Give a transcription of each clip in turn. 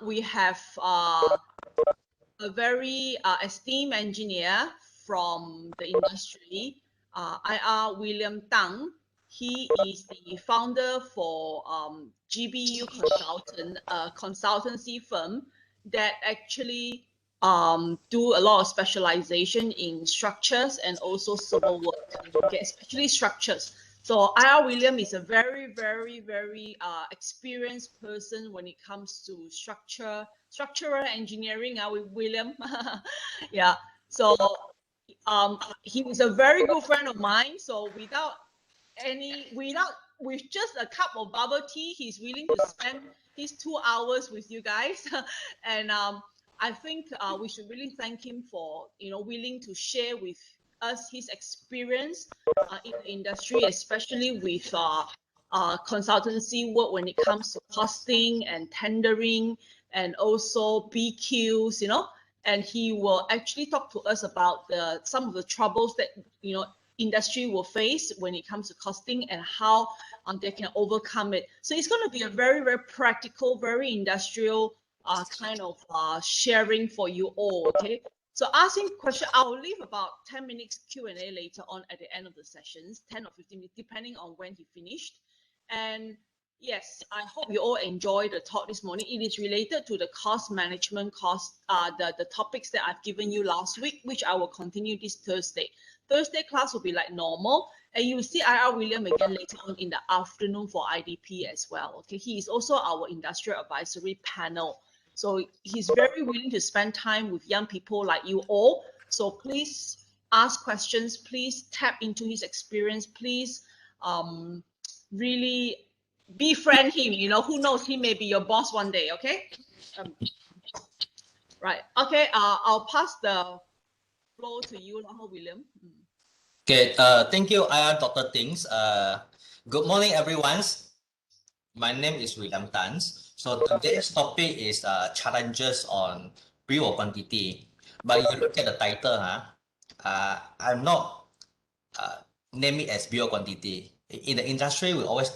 we have a very esteemed engineer from the industry, IR William Tang. He is the founder for GBU Consultant, a consultancy firm that actually do a lot of specialization in structures and also civil work, okay, especially structures. So IR William is a very, very, very experienced person when it comes to structural engineering with William. Yeah. So he is a very good friend of mine. So with just a cup of bubble tea, he's willing to spend his 2 hours with you guys. And I think we should really thank him for willing to share with us his experience in the industry, especially with consultancy work when it comes to costing and tendering and also BQs, and he will actually talk to us about some of the troubles that industry will face when it comes to costing and how they can overcome it. So it's going to be a very, very practical, very industrial kind of sharing for you all. Okay. So asking question, I'll leave about 10 minutes Q&A later on at the end of the sessions, 10 or 15 minutes, depending on when he finished. And yes, I hope you all enjoyed the talk this morning. It is related to the cost management, the topics that I've given you last week, which I will continue this Thursday. Thursday class will be like normal, and you will see IR William again later on in the afternoon for IDP as well. Okay, he is also our industrial advisory panel. So he's very willing to spend time with young people like you all. So please ask questions, please tap into his experience, please really befriend him. Who knows, he may be your boss one day. Okay. Right. Okay. I'll pass the floor to you, William. Okay. Thank you, Dr. Tings. Good morning, everyone. My name is William Tan. So today's topic is challenges on bill of quantity. But you look at the title, I'm not name it as bill of quantity. In the industry, we always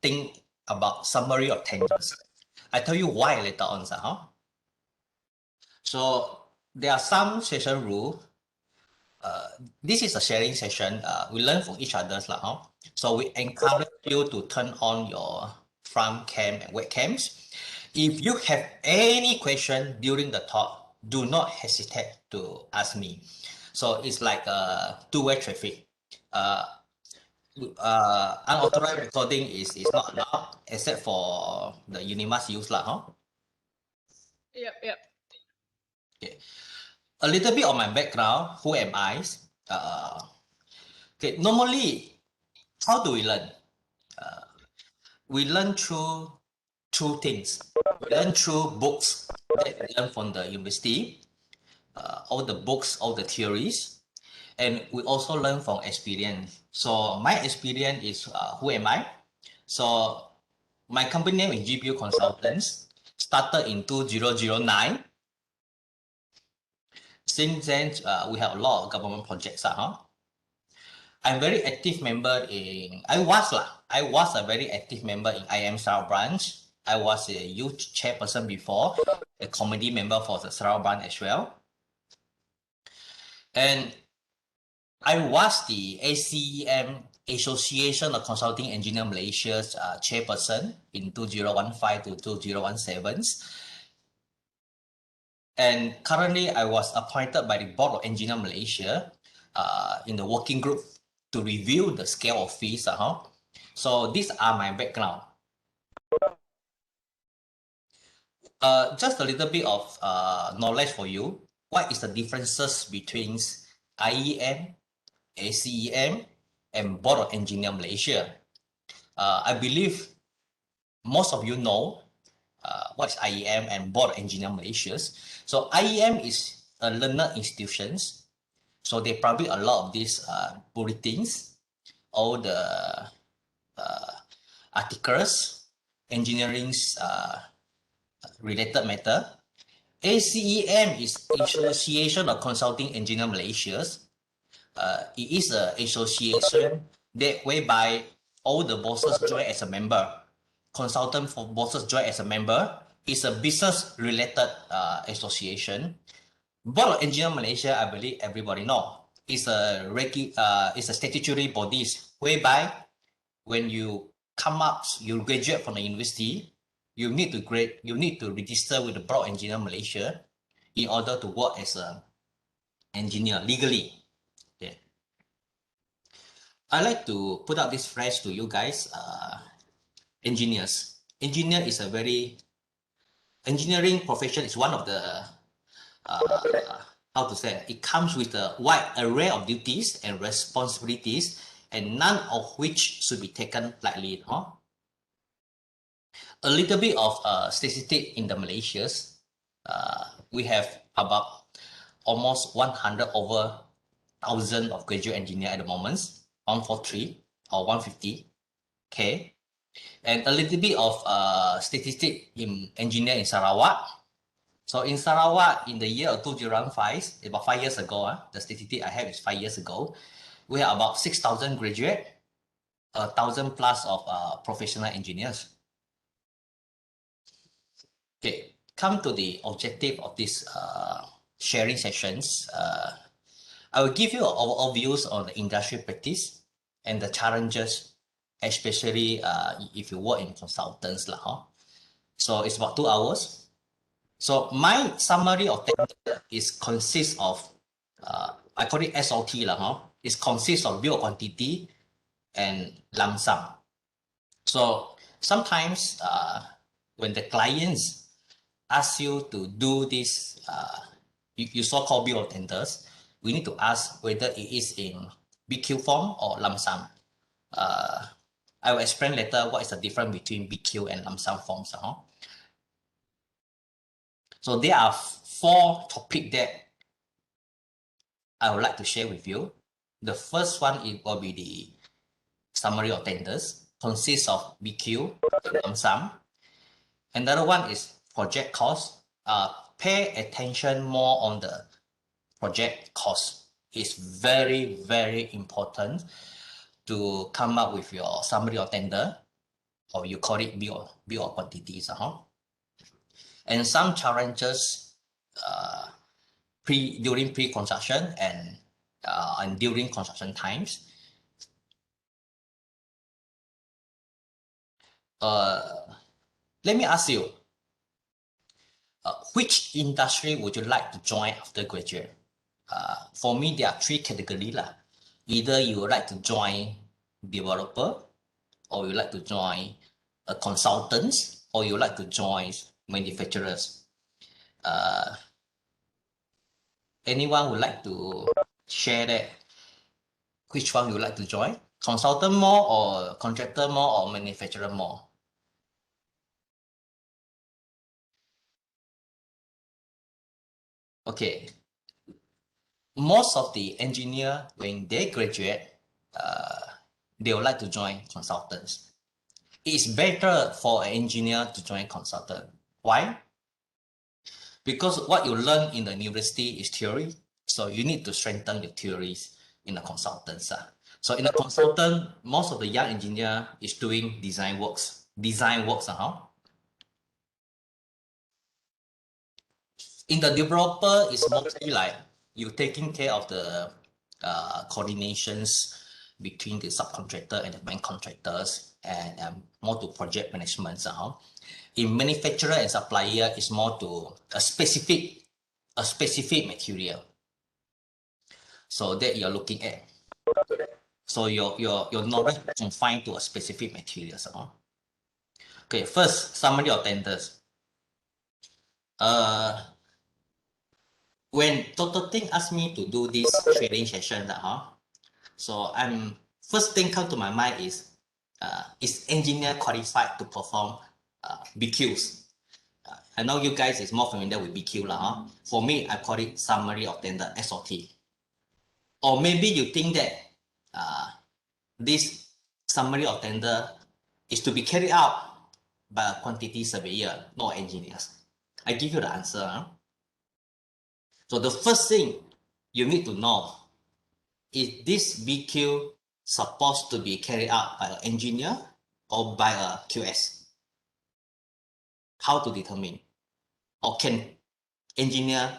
think about summary of tenders. I tell you why later on, So there are some session rules. This is a sharing session. We learn from each other. So we encourage you to turn on your front cam and webcams. If you have any question during the talk, do not hesitate to ask me. So it's like a two-way traffic. Unauthorized recording is not allowed except for the Unimas use. Yep. Okay. A little bit of my background. Who am I? Okay. Normally, how do we learn? We learn through two things. We learn through books that we learn from the university, all the books, all the theories, and we also learn from experience. So my experience is who am I? So my company name is GBU Consultants. Started in 2009. Since then, we have a lot of government projects. I'm very active member in. I was a very active member in IM Sarawak branch. I was a youth chairperson before, a committee member for the Sarawak branch as well. And I was the ACEM Association of Consulting Engineer Malaysia's chairperson in 2015 to 2017. And currently, I was appointed by the Board of Engineer Malaysia in the working group to review the scale of fees. So these are my background. Just a little bit of knowledge for you. What is the differences between IEM, ACEM, and Board of Engineer Malaysia? I believe most of you know what's IEM and Board of Engineer Malaysia. So IEM is a learner institutions. So they probably a lot of these bulletins, all the articles, engineering's related matter. ACEM is Association of Consulting Engineer Malaysia. It is an association that whereby all the bosses join as a member. consultant for bosses join as a member. It's a business-related association. Board of Engineer Malaysia, I believe everybody know, is a statutory bodies whereby when you come up, you graduate from the university, you need to register with the Board of Engineer Malaysia in order to work as an engineer legally. Okay. I like to put out this phrase to you guys, engineers. Engineering profession is one of the how to say, it comes with a wide array of duties and responsibilities, and none of which should be taken lightly. Huh? A little bit of statistic in the Malaysias. We have about almost 100 over 1,000 of graduate engineer at the moment, 143 or 150K. And a little bit of statistic in engineer in Sarawak. So in Sarawak, in the year of 2005, about 5 years ago, the statistic I have is 5 years ago, we have about 6,000 graduate, 1,000 plus of professional engineers. Okay, come to the objective of this sharing sessions. I will give you overviews on the industry practice and the challenges, especially if you work in consultants. So it's about 2 hours. So my summary of tender is consists of, I call it SOT. It consists of bill of quantity and lump sum. So sometimes when the clients ask you to do this, you so-called bill of tenders, we need to ask whether it is in BQ form or lump sum. I will explain later what is the difference between BQ and lump sum forms. So there are 4 topics that I would like to share with you. The first one will be the summary of tenders, consists of BQ and lump sum. Another one is project cost. Pay attention more on the project cost. It's very, very important to come up with your summary of tender, or you call it bill of quantities. And some challenges during pre-construction and during construction times. Let me ask you, which industry would you like to join after graduate? For me, there are 3 categories. Either you would like to join developer, or you like to join a consultant, or you like to join manufacturers. Anyone would like to share that? Which one you would like to join? Consultant more, or contractor more, or manufacturer more? Okay. Most of the engineer, when they graduate, they would like to join consultants. It's better for an engineer to join consultant. Why? Because what you learn in the university is theory, so you need to strengthen your theories in the consultants. So in the consultant, most of the young engineer is doing design works. In the developer, it's mostly like you taking care of the coordinations between the subcontractor and the main contractors, and more to project management. In manufacturer and supplier, it's more to a specific material. So that you're looking at. So your knowledge is confined to a specific material. Okay, first, summary of tenders. When Toto Ting asked me to do this training session, so first thing come to my mind is engineer qualified to perform BQs? I know you guys is more familiar with BQ. For me, I call it summary of tender, SOT. Or maybe you think that this summary of tender is to be carried out by a quantity surveyor, not engineers. I give you the answer. So the first thing you need to know is this BQ supposed to be carried out by an engineer or by a QS? how to determine, or can engineer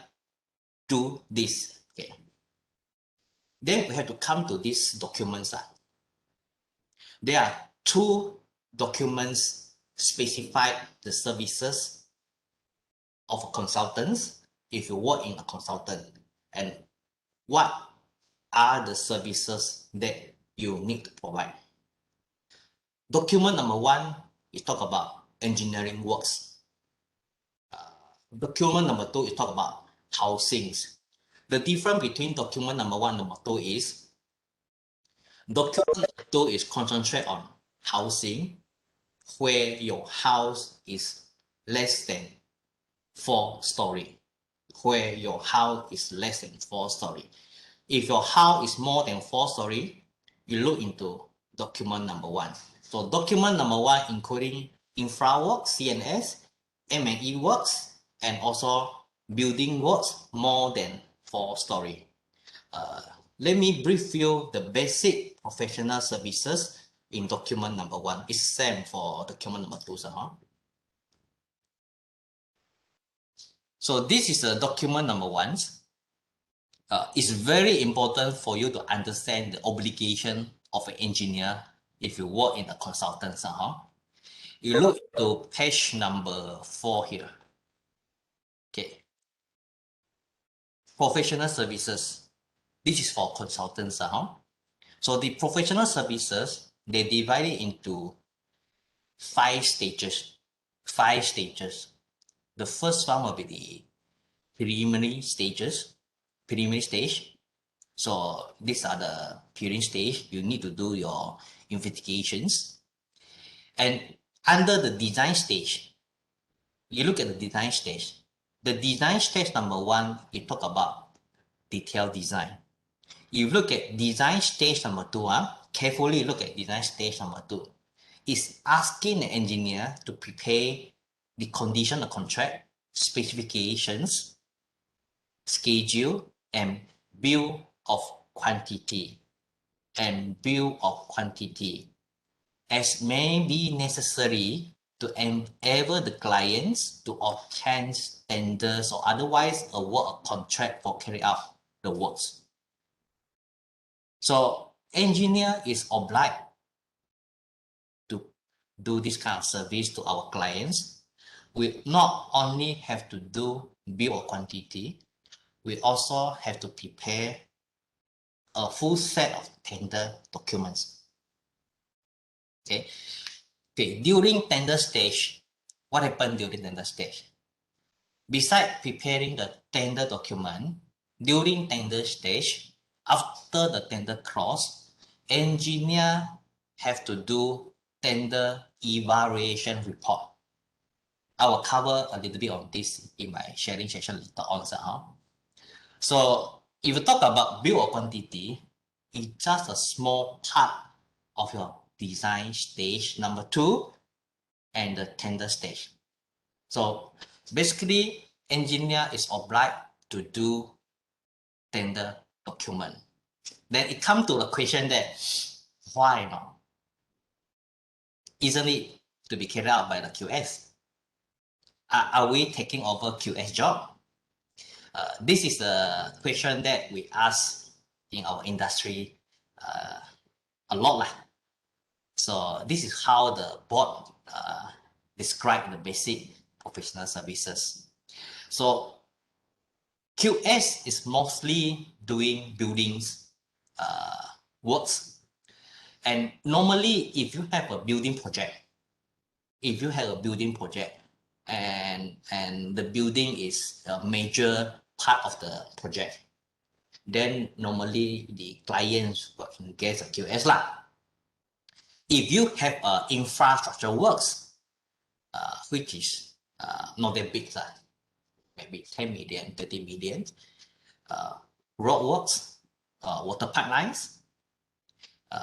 do this? Okay. Then we have to come to these documents. There are two documents specify the services of consultants if you work in a consultant, and what are the services that you need to provide. Document number one, we talk about engineering works. Document number two, we talk about housings. The difference between document number one and number two is document number two is concentrate on housing, where your house is less than 4-story. Where your house is less than 4-story. If your house is more than 4-story, you look into document number one. So document number one including infra works, KNS, M&E works, and also building works more than 4-story. Let me brief you the basic professional services in document number one. It's same for document number two. So this is a document number one. It's very important for you to understand the obligation of an engineer if you work in a consultant. You look to page number 4 here. Okay. Professional services. This is for consultants. So the professional services, they divide it into 5 stages. 5 stages. The first one will be the preliminary stages. Preliminary stage. So these are the preliminary stage. You need to do your investigations. And under the design stage, you look at the design stage. The design stage number one, you talk about detailed design. You look at design stage number two, carefully look at design stage number two. It's asking the engineer to prepare the condition of contract, specifications, schedule, and bill of quantity. And bill of quantity as may be necessary to enable the clients to obtain tenders or otherwise award a contract for carry out the works. So engineer is obliged to do this kind of service to our clients. We not only have to do bill of quantity, we also have to prepare a full set of tender documents. Okay. Okay, during tender stage, what happened during tender stage? Besides preparing the tender document, during tender stage, after the tender clause, engineer have to do tender evaluation report. I will cover a little bit on this in my sharing session later on. So if you talk about bill of quantity, it's just a small part of your design stage number 2 and the tender stage. So basically, engineer is obliged to do tender document. Then it comes to the question that why not? Isn't it to be carried out by the QS? Are we taking over QS job? This is a question that we ask in our industry a lot. So this is how the board describe the basic professional services. So QS is mostly doing buildings works. And normally, if you have a building project, and the building is a major part of the project, then normally the clients will engage a QS If you have infrastructure works, which is not that big, maybe 10 million, 30 million, road works, water pipelines,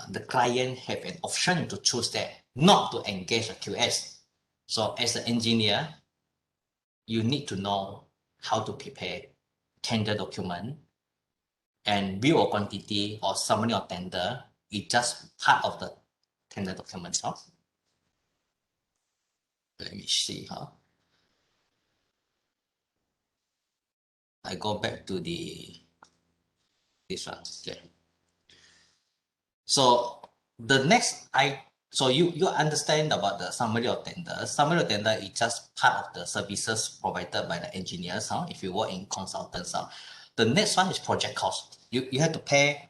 the client have an option to choose that, not to engage a QS. So as an engineer, you need to know how to prepare tender document, and bill of quantity or summary of tender is just part of the tender document. Let me see. I go back to this one. Okay. So the next so you understand about the summary of tender. Summary of tender is just part of the services provided by the engineers. If you work in consultants. The next one is project cost. You have to pay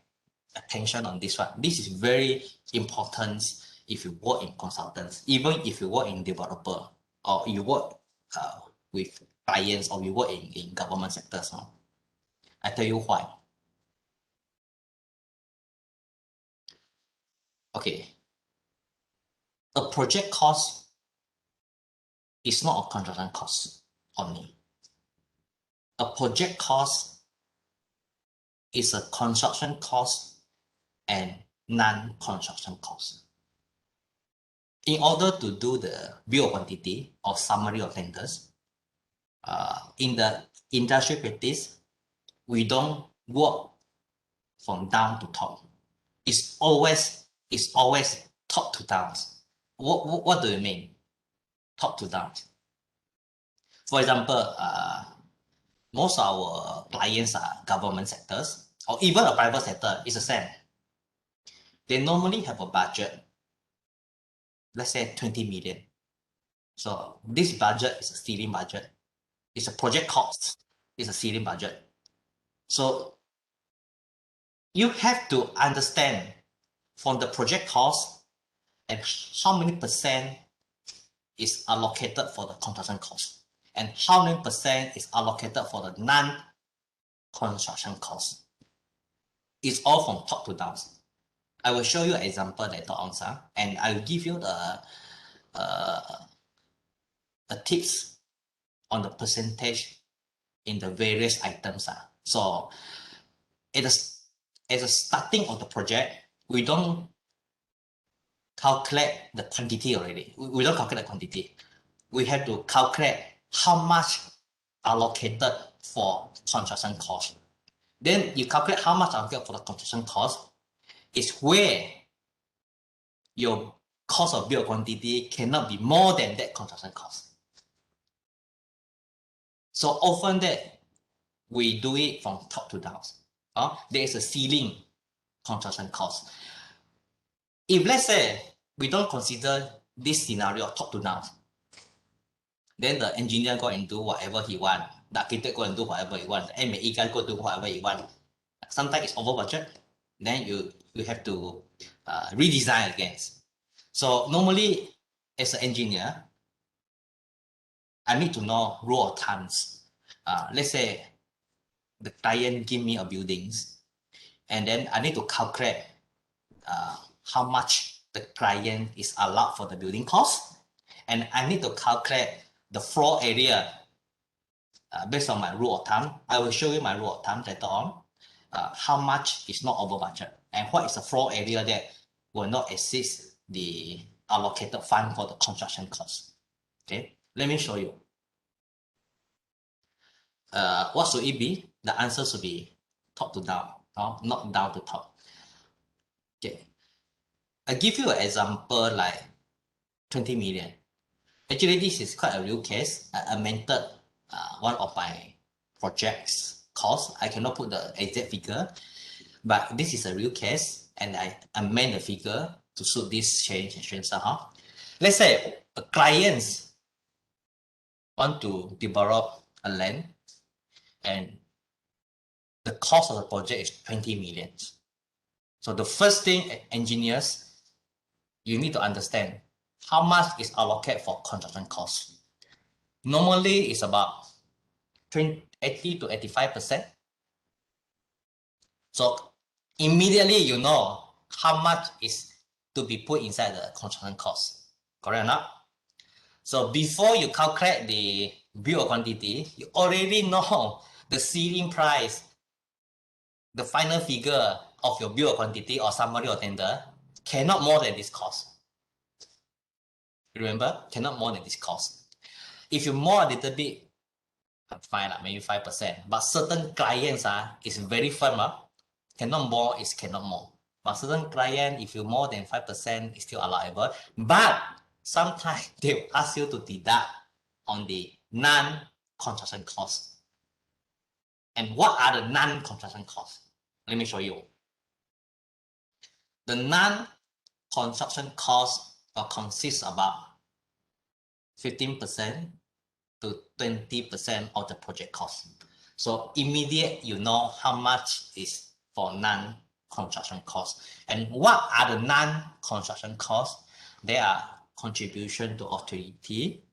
attention on this one. This is very important if you work in consultants, even if you work in developer or you work with clients or you work in government sectors. I tell you why. Okay. A project cost is not a construction cost only. A project cost is a construction cost and non-construction cost. In order to do the bill of quantity or summary of tenders, in the industry practice, we don't work from down to top. It's always top to down. What do you mean? Top to down. For example, most of our clients are government sectors or even a private sector. It's the same. They normally have a budget, let's say 20 million. So this budget is a ceiling budget. It's a project cost. It's a ceiling budget. So you have to understand from the project cost and how many percent is allocated for the construction cost and how many percent is allocated for the non-construction cost. It's all from top to down. I will show you an example later on, and I will give you the tips on the percentage in the various items. So at the starting of the project, we don't calculate the quantity already. We don't calculate the quantity. We have to calculate how much allocated for construction cost. Then you calculate how much allocated for the construction cost is where your cost of bill of quantity cannot be more than that construction cost. So often that we do it from top to down. There is a ceiling construction cost. If let's say we don't consider this scenario of top to down, then the engineer go and do whatever he want, the architect go and do whatever he want, the MAE guy go do whatever he want. Sometimes it's over budget, then you have to redesign again. So normally, as an engineer, I need to know rule of thumbs. Let's say the client give me a buildings, and then I need to calculate how much the client is allowed for the building cost, and I need to calculate the floor area based on my rule of thumb. I will show you my rule of thumb later on. How much is not over budget, and what is the floor area that will not exceed the allocated fund for the construction cost. Okay, let me show you. What should it be? The answer should be top to down, not down to top. Okay, I give you an example like 20 million. Actually, this is quite a real case. I amended one of my projects cost. I cannot put the exact figure, but this is a real case, and I amend the figure to suit this change. Let's say a client want to develop a land, and the cost of the project is 20 million. So the first thing, engineers, you need to understand how much is allocated for construction costs. Normally, it's about 80 to 85%. So immediately you know how much is to be put inside the construction cost. Correct or not? So before you calculate the bill of quantity, you already know the ceiling price, the final figure of your bill of quantity or summary or tender cannot more than this cost. Remember, cannot more than this cost. If you more a little bit, fine, maybe 5%. But certain clients is very firm. Cannot more is cannot more. But certain client, if you more than 5%, it's still allowable. But sometimes they will ask you to deduct on the non-construction cost. And what are the non-construction costs? Let me show you. The non-construction costs consist about 15% to 20% of the project cost. So immediate, you know how much is for non-construction costs. And what are the non-construction costs? They are contribution to authority.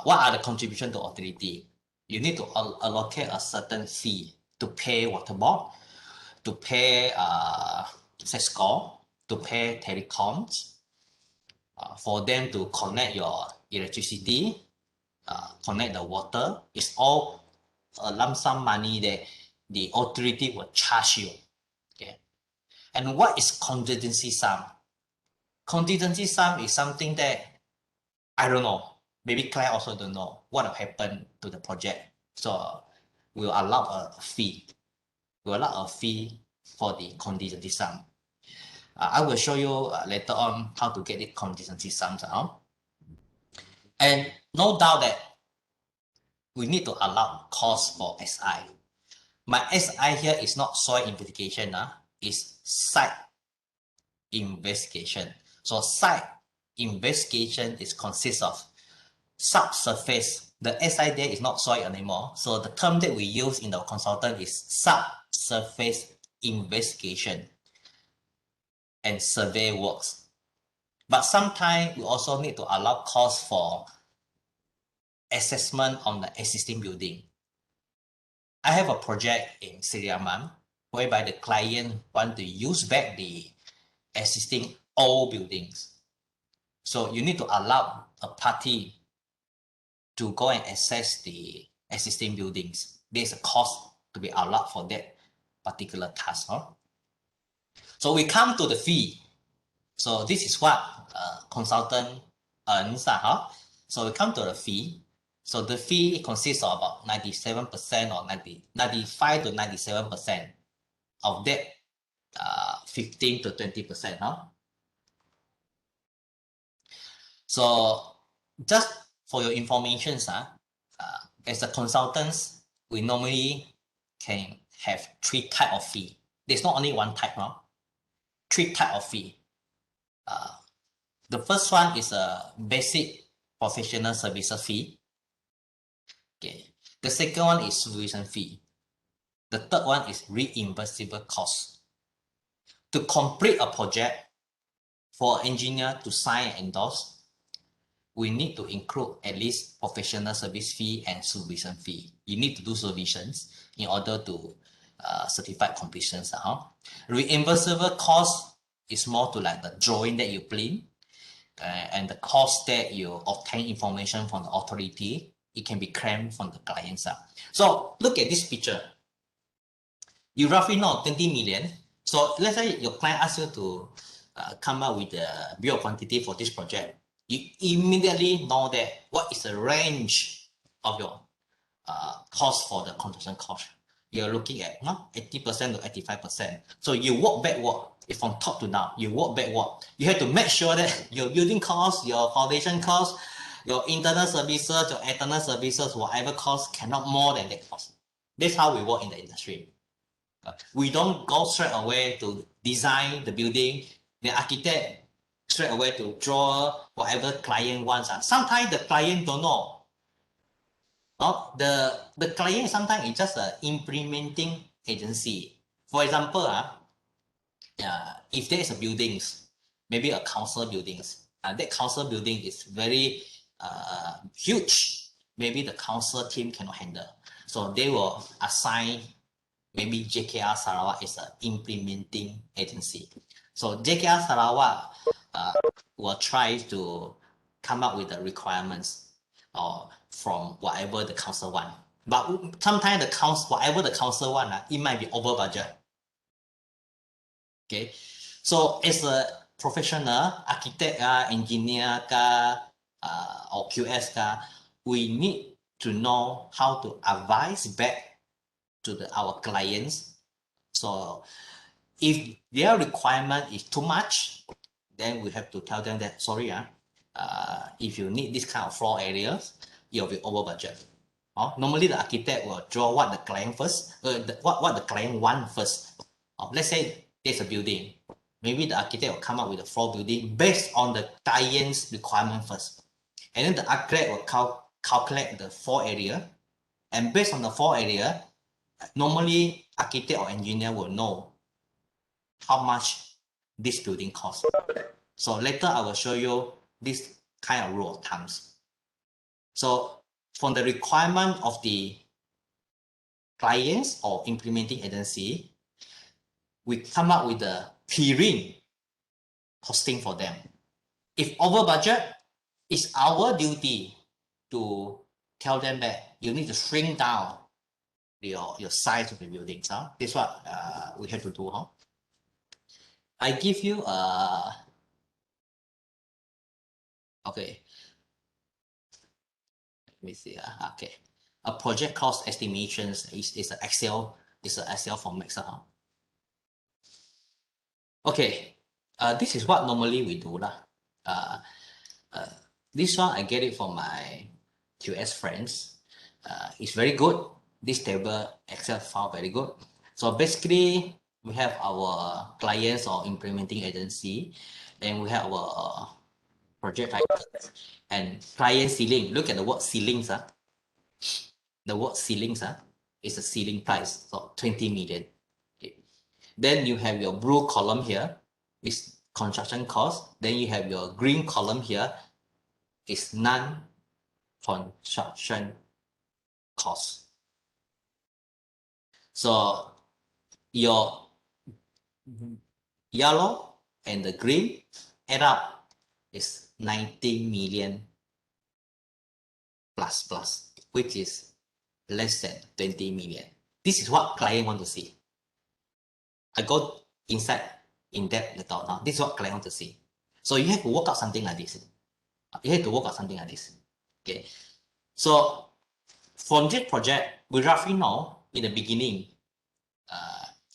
What are the contribution to authority? You need to allocate a certain fee to pay water board, to pay score, to pay telecoms, for them to connect your electricity, connect the water. It's all a lump sum money that the authority will charge you. Okay. And what is contingency sum? Contingency sum is something that I don't know. Maybe client also don't know what will happen to the project. So we'll allow a fee. We'll allow a fee for the contingency sum. I will show you later on how to get the contingency sums out. And no doubt that we need to allow cost for SI. My SI here is not soil investigation, it's site investigation. So site investigation is consists of subsurface. The SI there is not soil anymore. So the term that we use in the consultant is subsurface investigation and survey works. But sometimes we also need to allow cost for assessment on the existing building. I have a project in Siriaman whereby the client want to use back the existing old buildings. So you need to allow a party to go and assess the existing buildings. There's a cost to be allowed for that particular task. So we come to the fee. So this is what consultant earns. So we come to the fee. So the fee consists of about 97% or 95 to 97% of that 15 to 20%. So just for your information, as a consultants, we normally can have 3 types of fee. There's not only one type, 3 types of fee. The first one is a basic professional services fee. Okay. The second one is supervision fee. The third one is reimbursable cost. To complete a project, for an engineer to sign and endorse, we need to include at least professional service fee and supervision fee. You need to do supervisions in order to certify completions. Reimbursable cost is more to like the drawing that you print and the cost that you obtain information from the authority. It can be claimed from the clients. So look at this picture. You roughly know 20 million. So let's say your client asks you to come up with the bill of quantity for this project. You immediately know that what is the range of your cost for the construction cost. You're looking at 80% to 85%. So you work backward. If from top to down, you work backward. You have to make sure that your building cost, your foundation cost, your internal services, your external services, whatever cost cannot more than that cost. That's how we work in the industry. We don't go straight away to design the building. The architect straight away to draw whatever client wants. Sometimes the client don't know. The client sometimes is just an implementing agency. For example, if there is a buildings, maybe a council buildings, and that council building is very huge, maybe the council team cannot handle. So they will assign maybe JKR Sarawak is an implementing agency. So JKR Sarawak will try to come up with the requirements or from whatever the council want. But sometimes the council, whatever the council want, it might be over budget. Okay, so as a professional architect, engineer, or QS, we need to know how to advise back to our clients. So if their requirement is too much, then we have to tell them that, sorry, if you need this kind of floor areas, you'll be over budget. Normally the architect will draw what the client first, what the client want first. Let's say there's a building. Maybe the architect will come up with a floor building based on the client's requirement first. And then the architect will calculate the floor area. And based on the floor area, normally architect or engineer will know how much this building costs. So later I will show you this kind of rule of thumbs. So from the requirement of the clients or implementing agency, we come up with the period costing for them. If over budget, it's our duty to tell them that you need to shrink down your size of the buildings. This is what we have to do. I give you okay. Let me see. Okay, a project cost estimations is an Excel format. Okay, this is what normally we do lah. This one I get it from my QS friends. It's very good. This table Excel file very good. So basically, we have our clients or implementing agency, and we have our project items and client ceiling. Look at the word ceilings. The word ceilings is a ceiling price, so 20 million. Okay. Then you have your blue column here, is construction cost. Then you have your green column here, is non-construction cost. So your yellow and the green add up is 19 million plus, which is less than 20 million. This is what client want to see. I go inside in depth later now. This is what client want to see. So you have to work out something like this. Okay. So from this project, we roughly know in the beginning,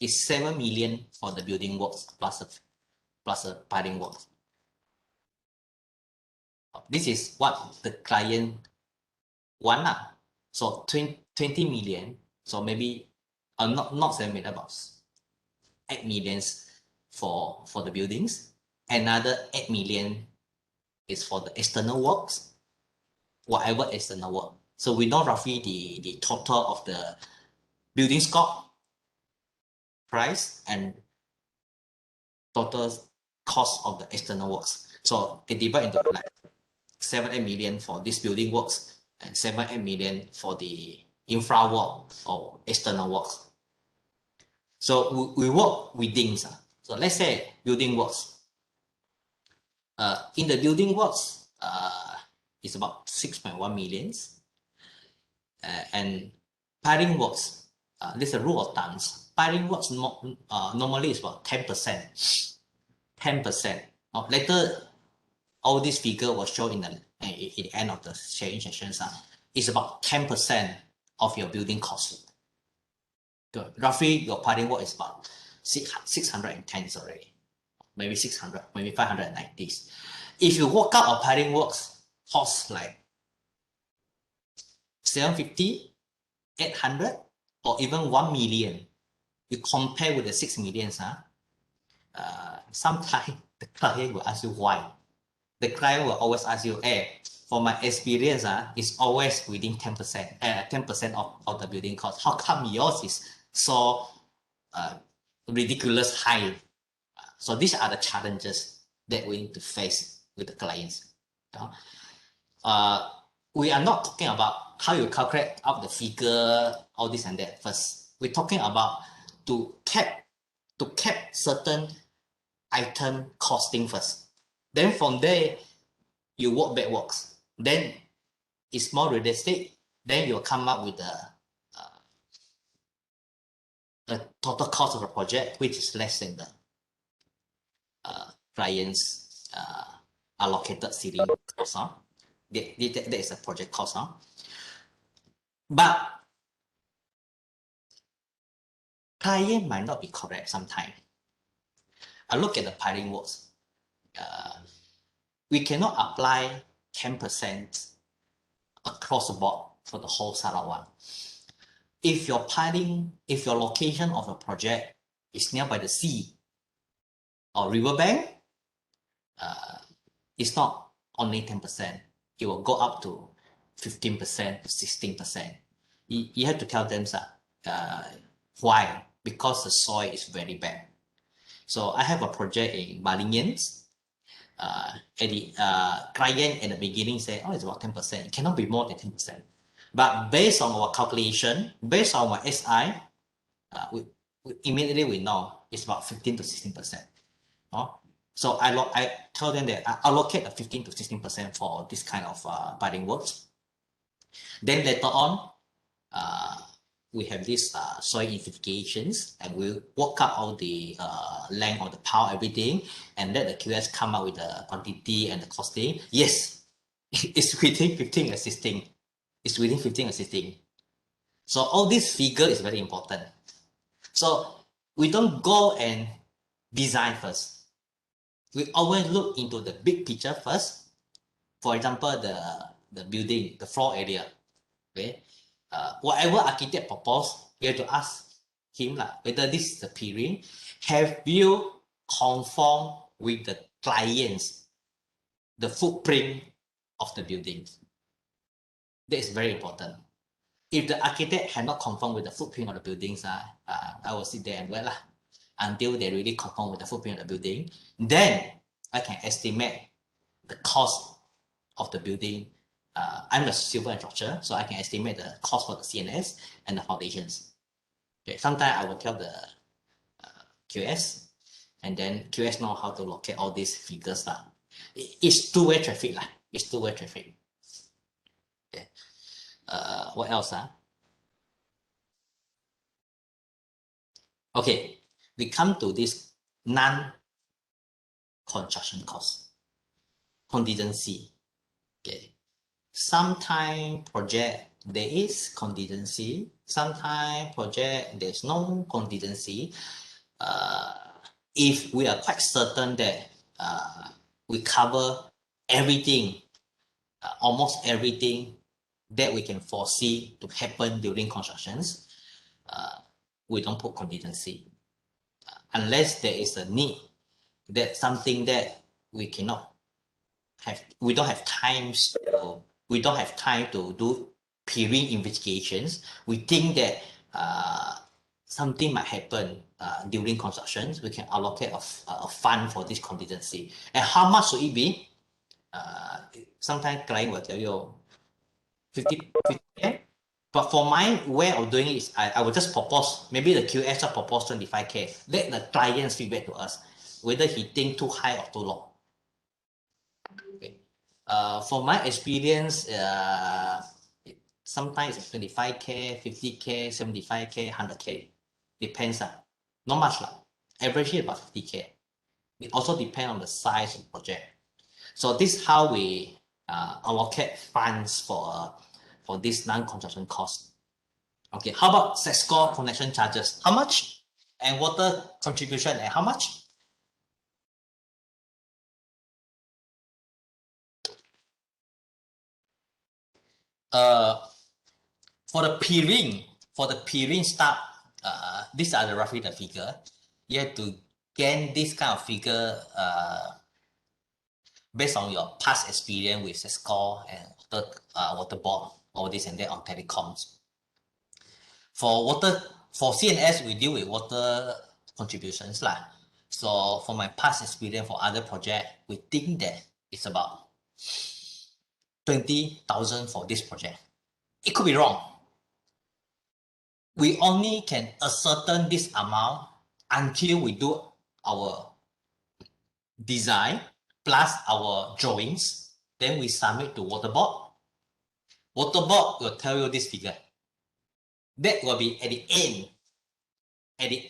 it's 7 million for the building works plus the piling works. This is what the client want. So 20 million. So maybe not 7 million, about 8 millions for the buildings. Another 8 million is for the external works, whatever external work. So we know roughly the total of the building scope, price, and total cost of the external works. So they divide into like 7-8 million for this building works and 7-8 million for the infra work or external works. So we work within. So let's say building works. In the building works, it's about 6.1 millions. And piling works, this is a rule of thumbs. Piling works normally is about 10%. 10%. Later, all this figure will show in the end of the sharing sessions. It's about 10% of your building cost. So roughly, your piling work is about 610 already. Maybe 600, maybe 590. If you work out a piling works cost like 750, 800, or even 1 million, you compare with the 6 millions, sometimes the client will ask you why. The client will always ask you, hey, for my experience, it's always within 10%, 10% of the building cost. How come yours is so ridiculous high? So these are the challenges that we need to face with the clients. We are not talking about how you calculate out the figure, all this and that first. We're talking about to cap certain item costing first. Then from there, you work backwards. Then it's more realistic. Then you'll come up with the total cost of the project, which is less than the client's allocated ceiling cost. That is a project cost. But client might not be correct sometimes. I look at the piling works. We cannot apply 10% across the board for the whole Sarawak. If your location of a project is nearby the sea or riverbank, it's not only 10%. It will go up to 15% to 16%. You have to tell them why? Because the soil is very bad. So I have a project in Balinians. The client in the beginning said, oh, it's about 10%. It cannot be more than 10%. But based on our calculation, based on our SI, we immediately we know it's about 15 to 16%. So I tell them that I allocate a 15 to 16% for this kind of budding works. Then later on, we have this soil identifications, and we'll work out all the length of the pile, everything, and let the QS come up with the quantity and the costing. Yes, it's within 15 and 16. It's within 15 and 16. So all this figure is very important. So we don't go and design first. We always look into the big picture first. For example, the building, the floor area. Okay, whatever architect propose, you have to ask him whether this is the period. Have you conform with the clients, the footprint of the buildings? That is very important. If the architect had not conformed with the footprint of the buildings, I will sit there and wait until they really conform with the footprint of the building. Then I can estimate the cost of the building. I'm a civil structure, so I can estimate the cost for the KNS and the foundations. Okay, sometimes I will tell the QS, and then QS know how to locate all these figures. It's two-way traffic. It's two-way traffic. Okay. What else? Okay, we come to this non-construction cost, contingency. Okay, sometimes project there is contingency, sometimes project there's no contingency. If we are quite certain that we cover everything, almost everything that we can foresee to happen during constructions, we don't put contingency. Unless there is a need, that something that we cannot have, we don't have time to do period investigations. We think that something might happen during constructions, we can allocate a fund for this contingency. And how much should it be? Sometimes client will tell you 50K. But for my way of doing it is I will just propose, maybe the QS will propose 25K. Let the client feedback to us whether he think too high or too low. Okay. For my experience, sometimes it's 25K, 50K, 75K, 100K. Depends. Not much. Average is about 50K. It also depends on the size of the project. So this is how we allocate funds for this non-construction cost. Okay, how about SESCO connection charges? How much? And water contribution, and how much? For the peering start, these are roughly the figure. You have to gain this kind of figure based on your past experience with SESCO and water board, all this and that on telecoms. For KNS, we deal with water contributions. So for my past experience for other projects, we think that it's about 20,000 for this project. It could be wrong. We only can ascertain this amount until we do our design plus our drawings. Then we submit to water board. Water board will tell you this figure. That will be at the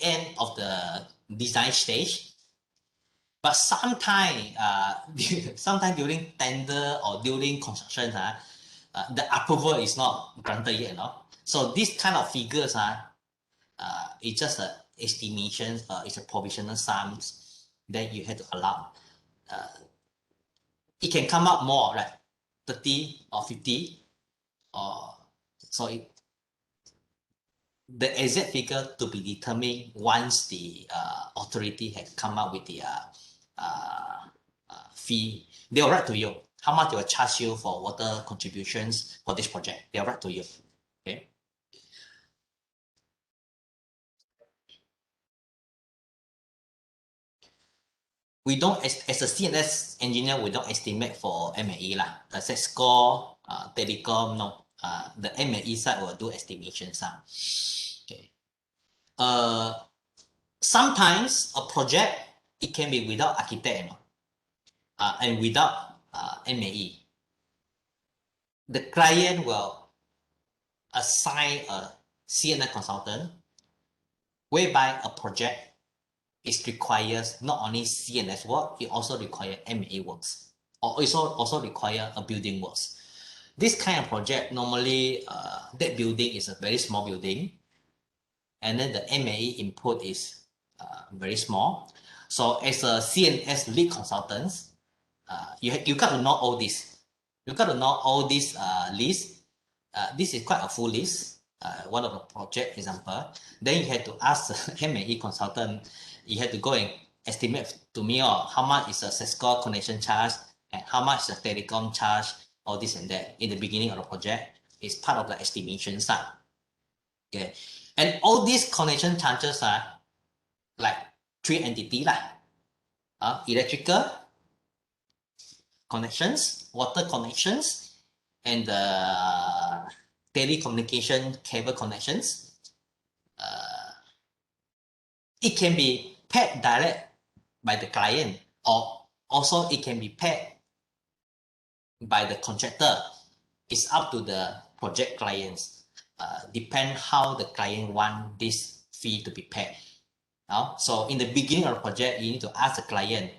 end of the design stage. But sometimes during tender or during construction, the approval is not granted yet. So this kind of figures it's just an estimation, it's a provisional sums that you have to allow. It can come up more, 30 or 50 or So the exact figure to be determined once the authority has come up with the fee. They will write to you how much they will charge you for water contributions for this project. They will write to you. Okay. We don't, as a CNS engineer, we don't estimate for M&E lah. The set score, telecom, no. The M&E side will do estimations. Okay. Sometimes a project, it can be without architect, and without M&E. The client will assign a CNS consultant, whereby a project it requires not only CNS work, it also requires M&E works, or it also require a building works. This kind of project, normally that building is a very small building, and then the M&E input is very small. So as a CNS lead consultant, you got to know all this. You got to know all these lists. This is quite a full list. One of the project example. Then you had to ask the M&E consultant. You had to go and estimate to me how much is a Cisco connection charge and how much is a telecom charge, all this and that in the beginning of the project. It's part of the estimation side. Okay, and all these connection charges are like 3 entities lah. Electrical connections, water connections, and the telecommunication cable connections. It can be paid direct by the client, or also it can be paid by the contractor. It's up to the project clients. Depend how the client want this fee to be paid. So in the beginning of the project, you need to ask the client,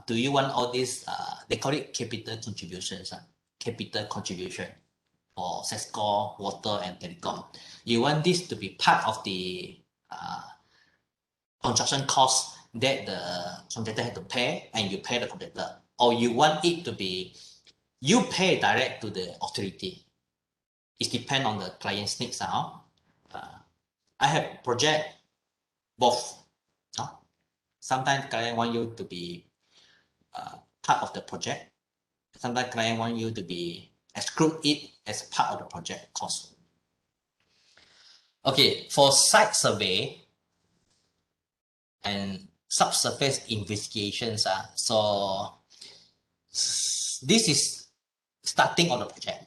do you want all this, they call it capital contributions, capital contribution for Cisco, water, and telecom. You want this to be part of the construction cost that the contractor had to pay, and you pay the contractor, or you want it to be you pay direct to the authority. It depends on the client's needs. I have project both. Sometimes client want you to be part of the project. Sometimes client want you to be exclude it as part of the project cost. Okay, for site survey and subsurface investigations, so this is starting on the project.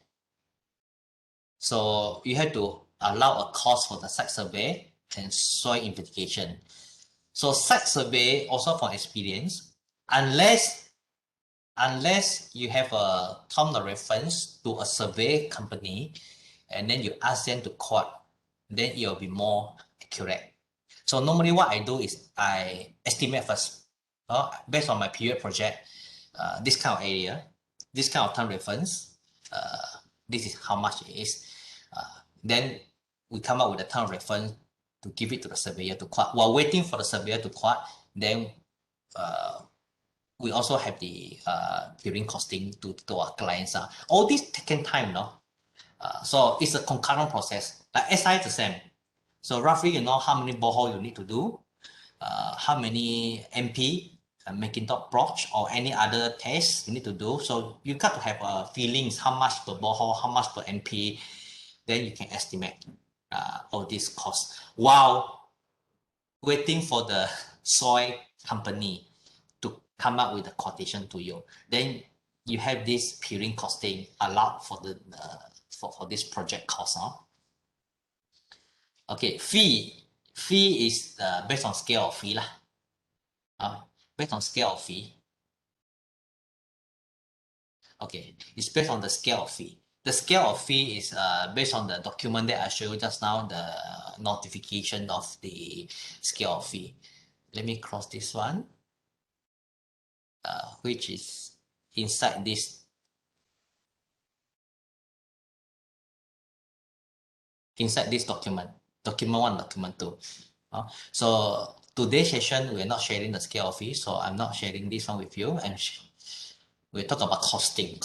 So you have to allow a cost for the site survey and soil investigation. So site survey, also for experience, unless you have a term of reference to a survey company, and then you ask them to quote, then it will be more accurate. So normally what I do is I estimate first, based on my period project, this kind of area, this kind of term reference, this is how much it is. Then we come up with a term reference to give it to the surveyor to quote. While waiting for the surveyor to quote, then we also have the period costing to our clients. All this taking time, no? So it's a concurrent process. Like SI is the same. So roughly, you know how many borehole you need to do, how many MP, Macintosh approach, or any other test you need to do. So you got to have feelings how much per borehole, how much per MP. Then you can estimate all these costs while waiting for the soil company to come up with a quotation to you. Then you have this period costing allowed for the for this project cost. Okay, fee is based on scale of fee lah. Based on scale of fee. Okay, it's based on the scale of fee. The scale of fee is based on the document that I showed you just now, the notification of the scale of fee. Let me cross this one, which is inside this. Inside this document, document 1, document 2. So today's session, we're not sharing the scale of fee, so I'm not sharing this one with you. And we talk about costing,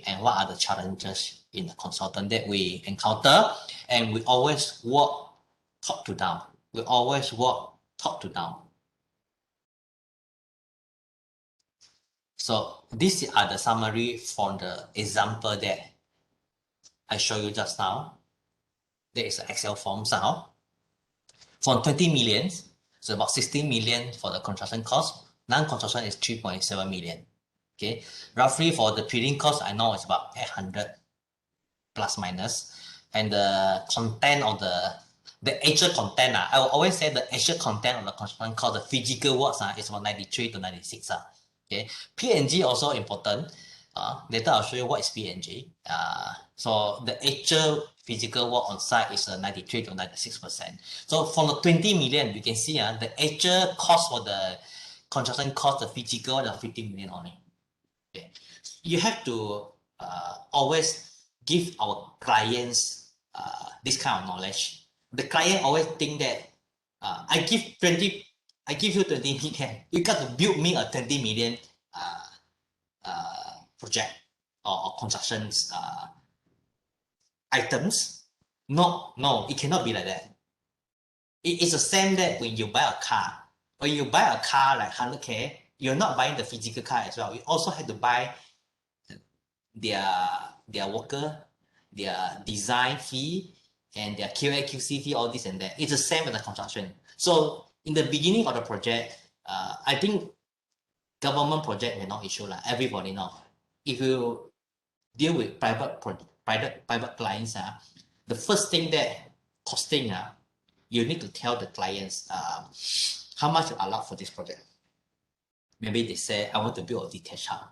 and what are the challenges in the consultant that we encounter, and we always work top to down. We always work top to down. So these are the summary from the example that I showed you just now. There is an Excel form now. From 20 million, so about 16 million for the construction cost. Non-construction is 3.7 million. Okay, roughly for the building cost, I know it's about 800 plus minus. And the content of the actual content, I will always say the actual content of the construction cost, the physical works is about 93 to 96. Okay, P&G also important. Later I'll show you what is P&G. So the actual physical work on site is 93 to 96%. So from the 20 million, you can see the actual cost for the construction cost, the physical, the 50 million only. Okay. You have to always give our clients this kind of knowledge. The client always think that I give you 20 million. You got to build me a 20 million project or constructions items. No, it cannot be like that. It is the same that when you buy a car. When you buy a car like 100K, you're not buying the physical car as well. You also have to buy their worker, their design fee, and their QA QC fee, all this and that. It's the same with the construction. So in the beginning of the project, I think government project may not issue like everybody know. If you deal with private clients, the first thing that costing, you need to tell the clients how much you allowed for this project. Maybe they say, I want to build a detached house,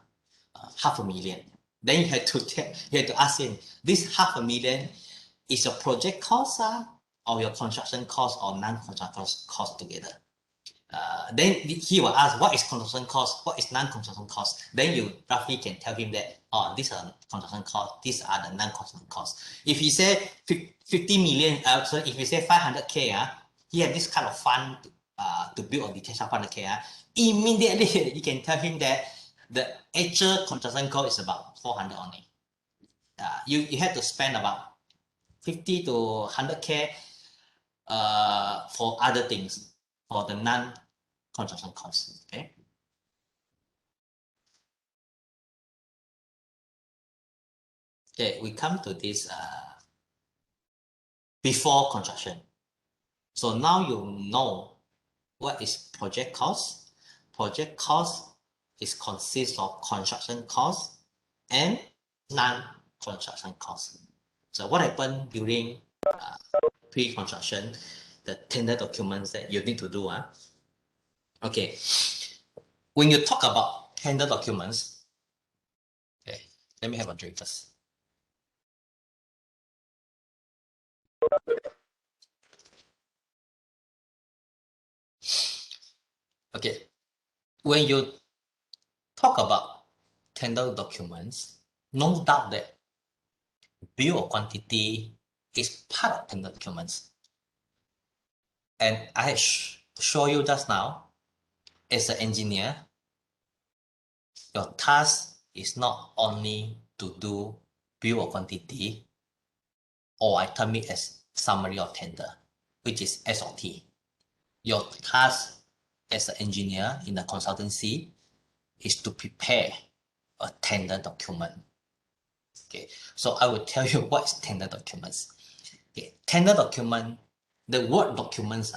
500,000. Then you have to ask him, this 500,000 is your project cost or your construction cost or non-construction cost together? Then he will ask, what is construction cost? What is non-construction cost? Then you roughly can tell him that, oh, these are construction costs, these are the non-construction costs. If he say 50 million, so if he say 500K, he have this kind of fund to build a detached 500K, immediately you can tell him that the actual construction cost is about 400 only. You have to spend about 50 to 100K for other things, for the non-construction costs. Okay. Okay, we come to this before construction. So now you know what is project cost. Project cost is consists of construction cost and non-construction cost. So what happened during pre-construction, the tender documents that you need to do. Okay, when you talk about tender documents, okay, let me have a drink first. Okay, when you talk about tender documents, no doubt that bill of quantity is part of tender documents. And I show you just now, as an engineer, your task is not only to do bill of quantity, or I term it as summary of tender, which is SOT. Your task as an engineer in the consultancy is to prepare a tender document. Okay, so I will tell you what is tender documents. Okay, tender document, the word documents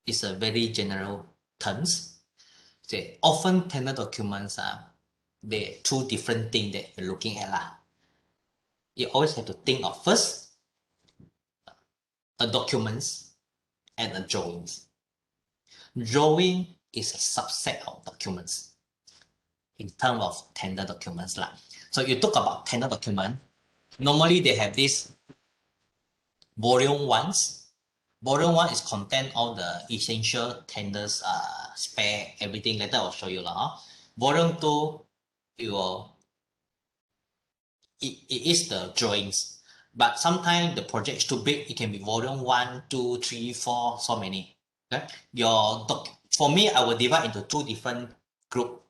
is a very general terms. Okay, often tender documents there are two different things that you're looking at. You always have to think of first a documents and a drawings. Drawing is a subset of documents in terms of tender documents. So you talk about tender document, normally they have this volume 1. Volume 1 is contain all the essential tenders, spec, everything. Later I'll show you. Volume 2, it is the drawings. But sometimes the project is too big. It can be volume 1, 2, 3, 4, so many. Okay? For me, I will divide into two different subgroup.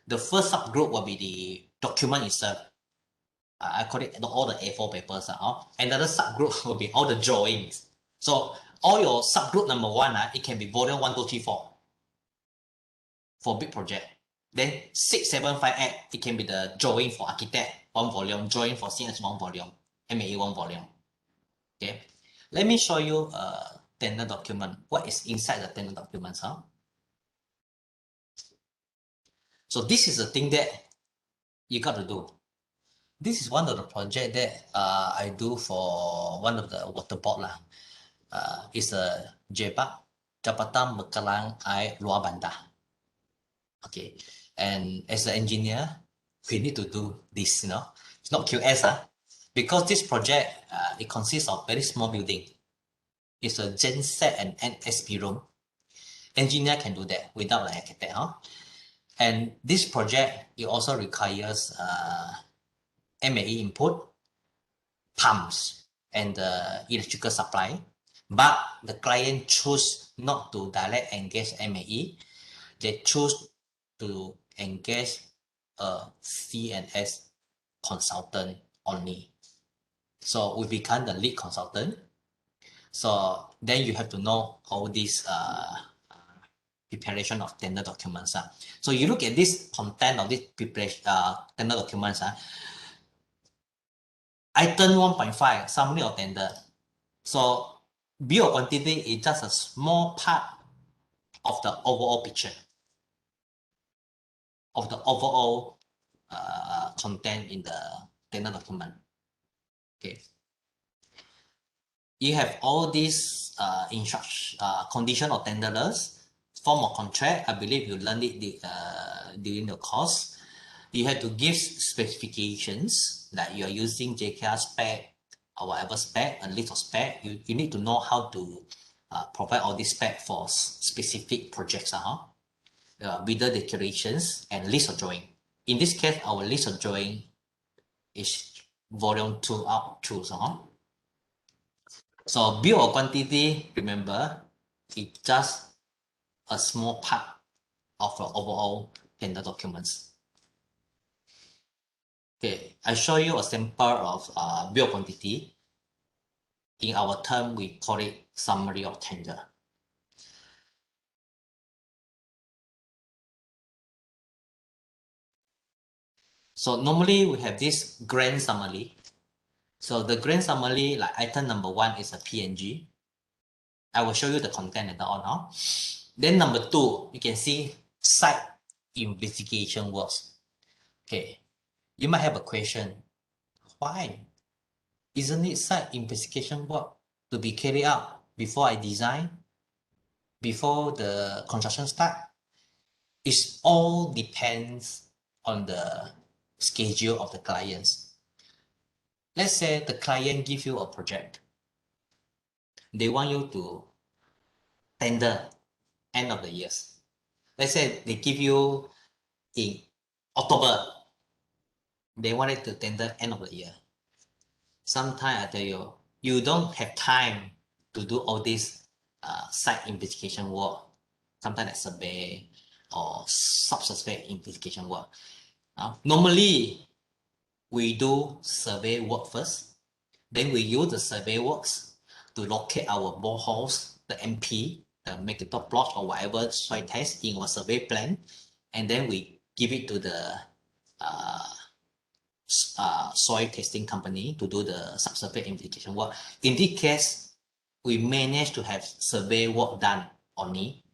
The first subgroup will be the document itself. I call it all the A4 papers. Another subgroup will be all the drawings. So all your subgroup number 1, it can be volume 1, 2, 3, 4 for big project. Then 6, 7, 5, 8, it can be the drawing for architect, 1 volume, drawing for CNS, 1 volume, MAE, 1 volume. Okay, let me show you a tender document. What is inside the tender documents? So this is the thing that you got to do. This is one of the project that I do for one of the water board. It's a Jabatan Bekalang Air Luar Bandar. Okay, and as an engineer, we need to do this, It's not QS, because this project, it consists of very small building. It's a genset and NSP room. Engineer can do that without an architect, And this project, it also requires MAE input, pumps, and the electrical supply. But the client choose not to direct engage MAE. They choose to engage a KNS consultant only. So we become the lead consultant. So then you have to know all these preparation of tender documents. So you look at this content of this preparation tender documents. Item 1.5, summary of tender. So bill of quantity is just a small part of the overall picture, of the overall content in the tender document. Okay. You have all these instruction, condition of tenderers, form of contract. I believe you learned it during the course. You have to give specifications that you are using JKR spec or whatever spec, a list of spec. You need to know how to provide all these spec for specific projects. Bidder declarations and list of drawing. In this case, our list of drawing is volume 2 out 2. So bill of quantity, remember, it's just a small part of the overall tender documents. Okay, I show you a sample of bill of quantity. In our term, we call it summary of tender. So normally we have this grand summary. So the grand summary, like item number 1 is a PNG. I will show you the content later on. Then number 2, you can see site investigation works. Okay, you might have a question. Why? Isn't it site investigation work to be carried out before I design, before the construction start? It all depends on the schedule of the clients. Let's say the client gives you a project. They want you to tender end of the years. Let's say they give you in October. They wanted to tender end of the year. Sometimes I tell you, you don't have time to do all this site investigation work. Sometimes like survey or sub-survey investigation work. Normally, we do survey work first. Then we use the survey works to locate our boreholes, the MP, the magnetic block or whatever soil test in our survey plan. And then we give it to the soil testing company to do the subsurface investigation work. In this case, we managed to have survey work done only.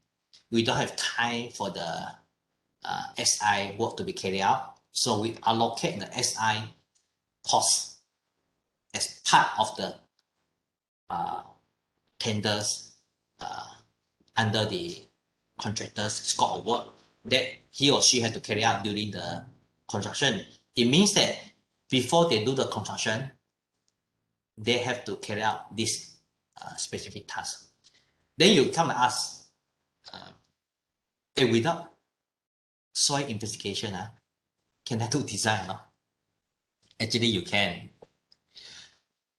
We don't have time for the SI work to be carried out. So we allocate the SI cost as part of the tenders under the contractor's scope of work that he or she had to carry out during the construction. It means that before they do the construction, they have to carry out this specific task. Then you come and ask, without soil investigation, can I do design? No? Actually, you can.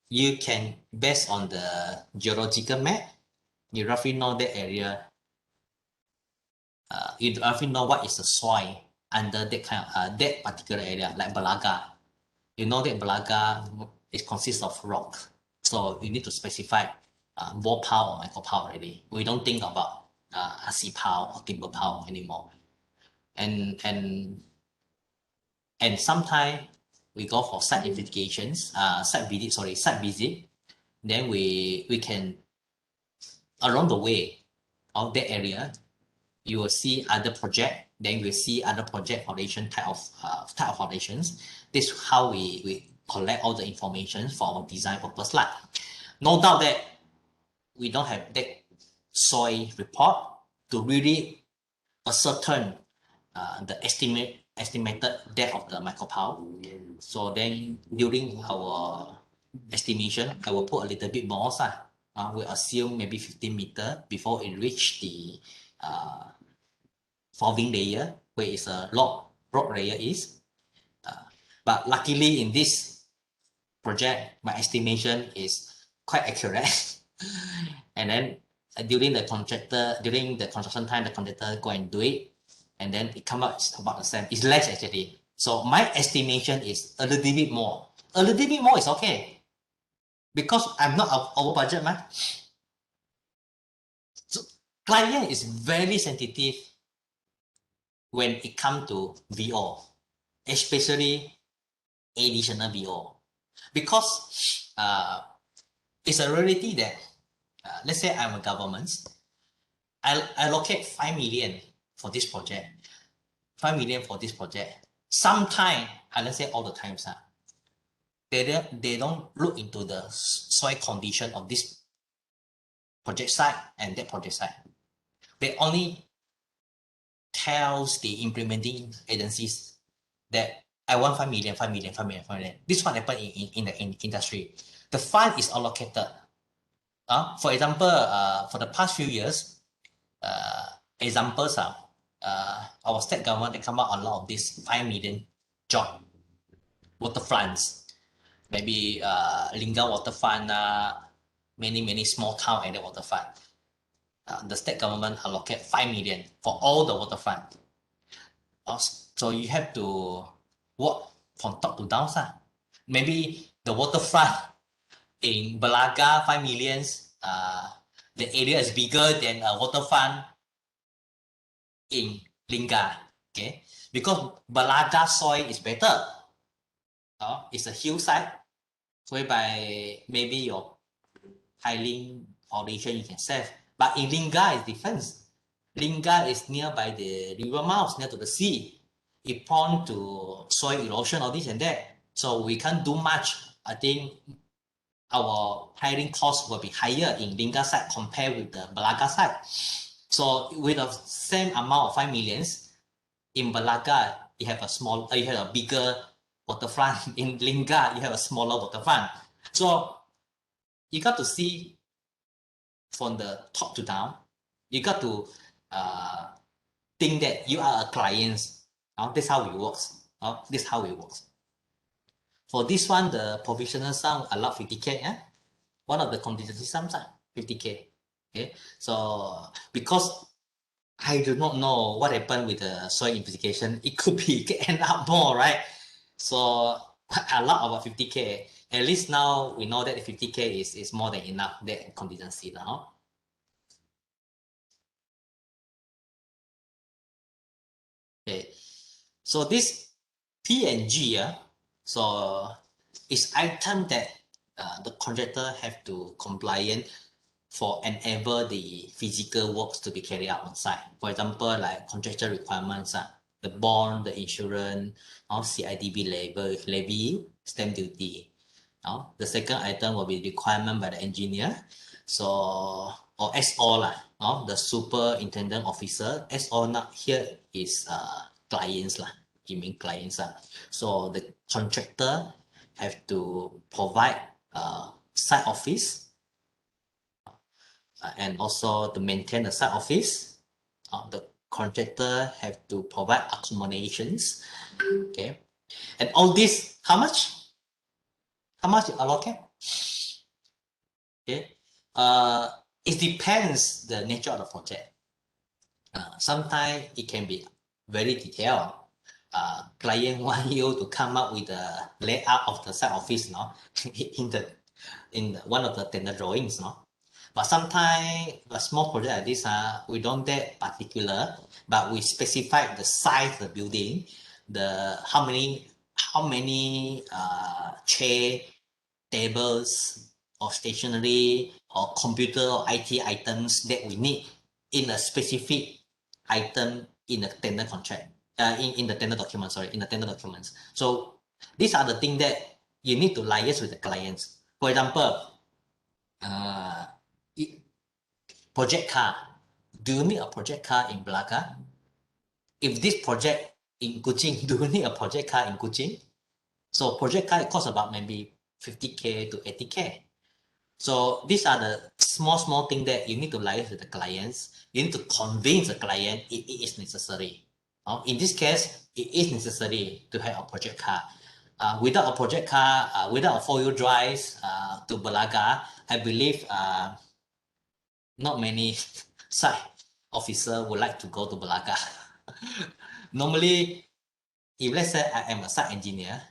You can, based on the geological map, you roughly know that area. You roughly know what is the soil under that kind of that particular area, like Balaga. You know that Balaga it consists of rock, so you need to specify bore pile or micro pile already. We don't think about RC pile or timber pile anymore. And sometimes we go for site investigations, site visit. Then we can around the way of that area, you will see other project. Then you will see other project foundation type of foundations. This is how we collect all the information for our design purpose. Like, no doubt that we don't have that soil report to really ascertain the estimated depth of the micropile. So then during our estimation, I will put a little bit more. We assume maybe 15 meter before it reach the forming layer where it's a rock layer is. But luckily in this project, my estimation is quite accurate. And then during the construction time, the contractor go and do it, and then it come out about the same. It's less actually. So my estimation is a little bit more. A little bit more is okay, because I'm not over budget, man. So client is very sensitive when it comes to VO, especially additional VO, because it's a reality that let's say I'm a government, I allocate 5 million for this project, 5 million for this project. Sometimes, I don't say all the times, they don't look into the soil condition of this project site and that project site. They only tells the implementing agencies that I want 5 million, 5 million, 5 million, 5 million. This is what happened in the industry. The fund is allocated. For example, for the past few years, examples are our state government, they come out a lot of this 5 million job waterfronts. Maybe Lingga waterfront, many small town area waterfront. The state government allocate 5 million for all the waterfront. So you have to work from top to down. Maybe the waterfront in Balaga, 5 millions, the area is bigger than a waterfront in Lingga. Okay, because Balaga soil is better. It's a hillside, whereby maybe your tiling foundation you can save. But in Lingga is different. Lingga is nearby the river mouth, near to the sea. It prone to soil erosion, all this and that. So we can't do much. I think our hiring cost will be higher in Lingga side compared with the Balaga side. So with the same amount of 5 millions, in Balaga, you have a bigger waterfront. In Lingga, you have a smaller waterfront. So you got to see from the top to down. You got to think that you are a client. This is how it works. This is how it works. For this one, the provisional sum allowed 50K. One of the contingency sums, 50K. Okay, so because I do not know what happened with the soil investigation, it could be end up more, right? So a lot about 50K. At least now we know that 50K is more than enough that contingency now. Okay, so this P and G, so it's item that the contractor have to compliant for enable the physical works to be carried out on site. For example, like contractor requirements, the bond, the insurance, CIDB levy, stamp duty. The second item will be requirement by the engineer. So, or SO, the superintendent officer. SO not here is clients, you mean clients. So the contractor have to provide site office and also to maintain the site office. The contractor have to provide accommodations. Okay, and all this, how much? How much you allocate? Okay, it depends the nature of the project. Sometimes it can be very detailed. client want you to come up with the layout of the site office, no, in one of the tender drawings, no. But sometimes a small project like this, we don't that particular, but we specify the size of the building, the how many chair, tables, or stationery, or computer or IT items that we need in a specific item in the tender contract, in the tender document, sorry, in the tender documents. So these are the things that you need to liaise with the clients. For example, uh, project car. Do you need a project car in Belaga? If this project in Kuching, do you need a project car in Kuching? So project car, it costs about maybe 50K to 80K. So these are the small things that you need to liaise with the clients. You need to convince the client it is necessary. In this case, it is necessary to have a project car. Without a project car, without a four-wheel drive to Belaga, I believe not many site officer would like to go to Belaga. Normally, if let's say I am a site engineer,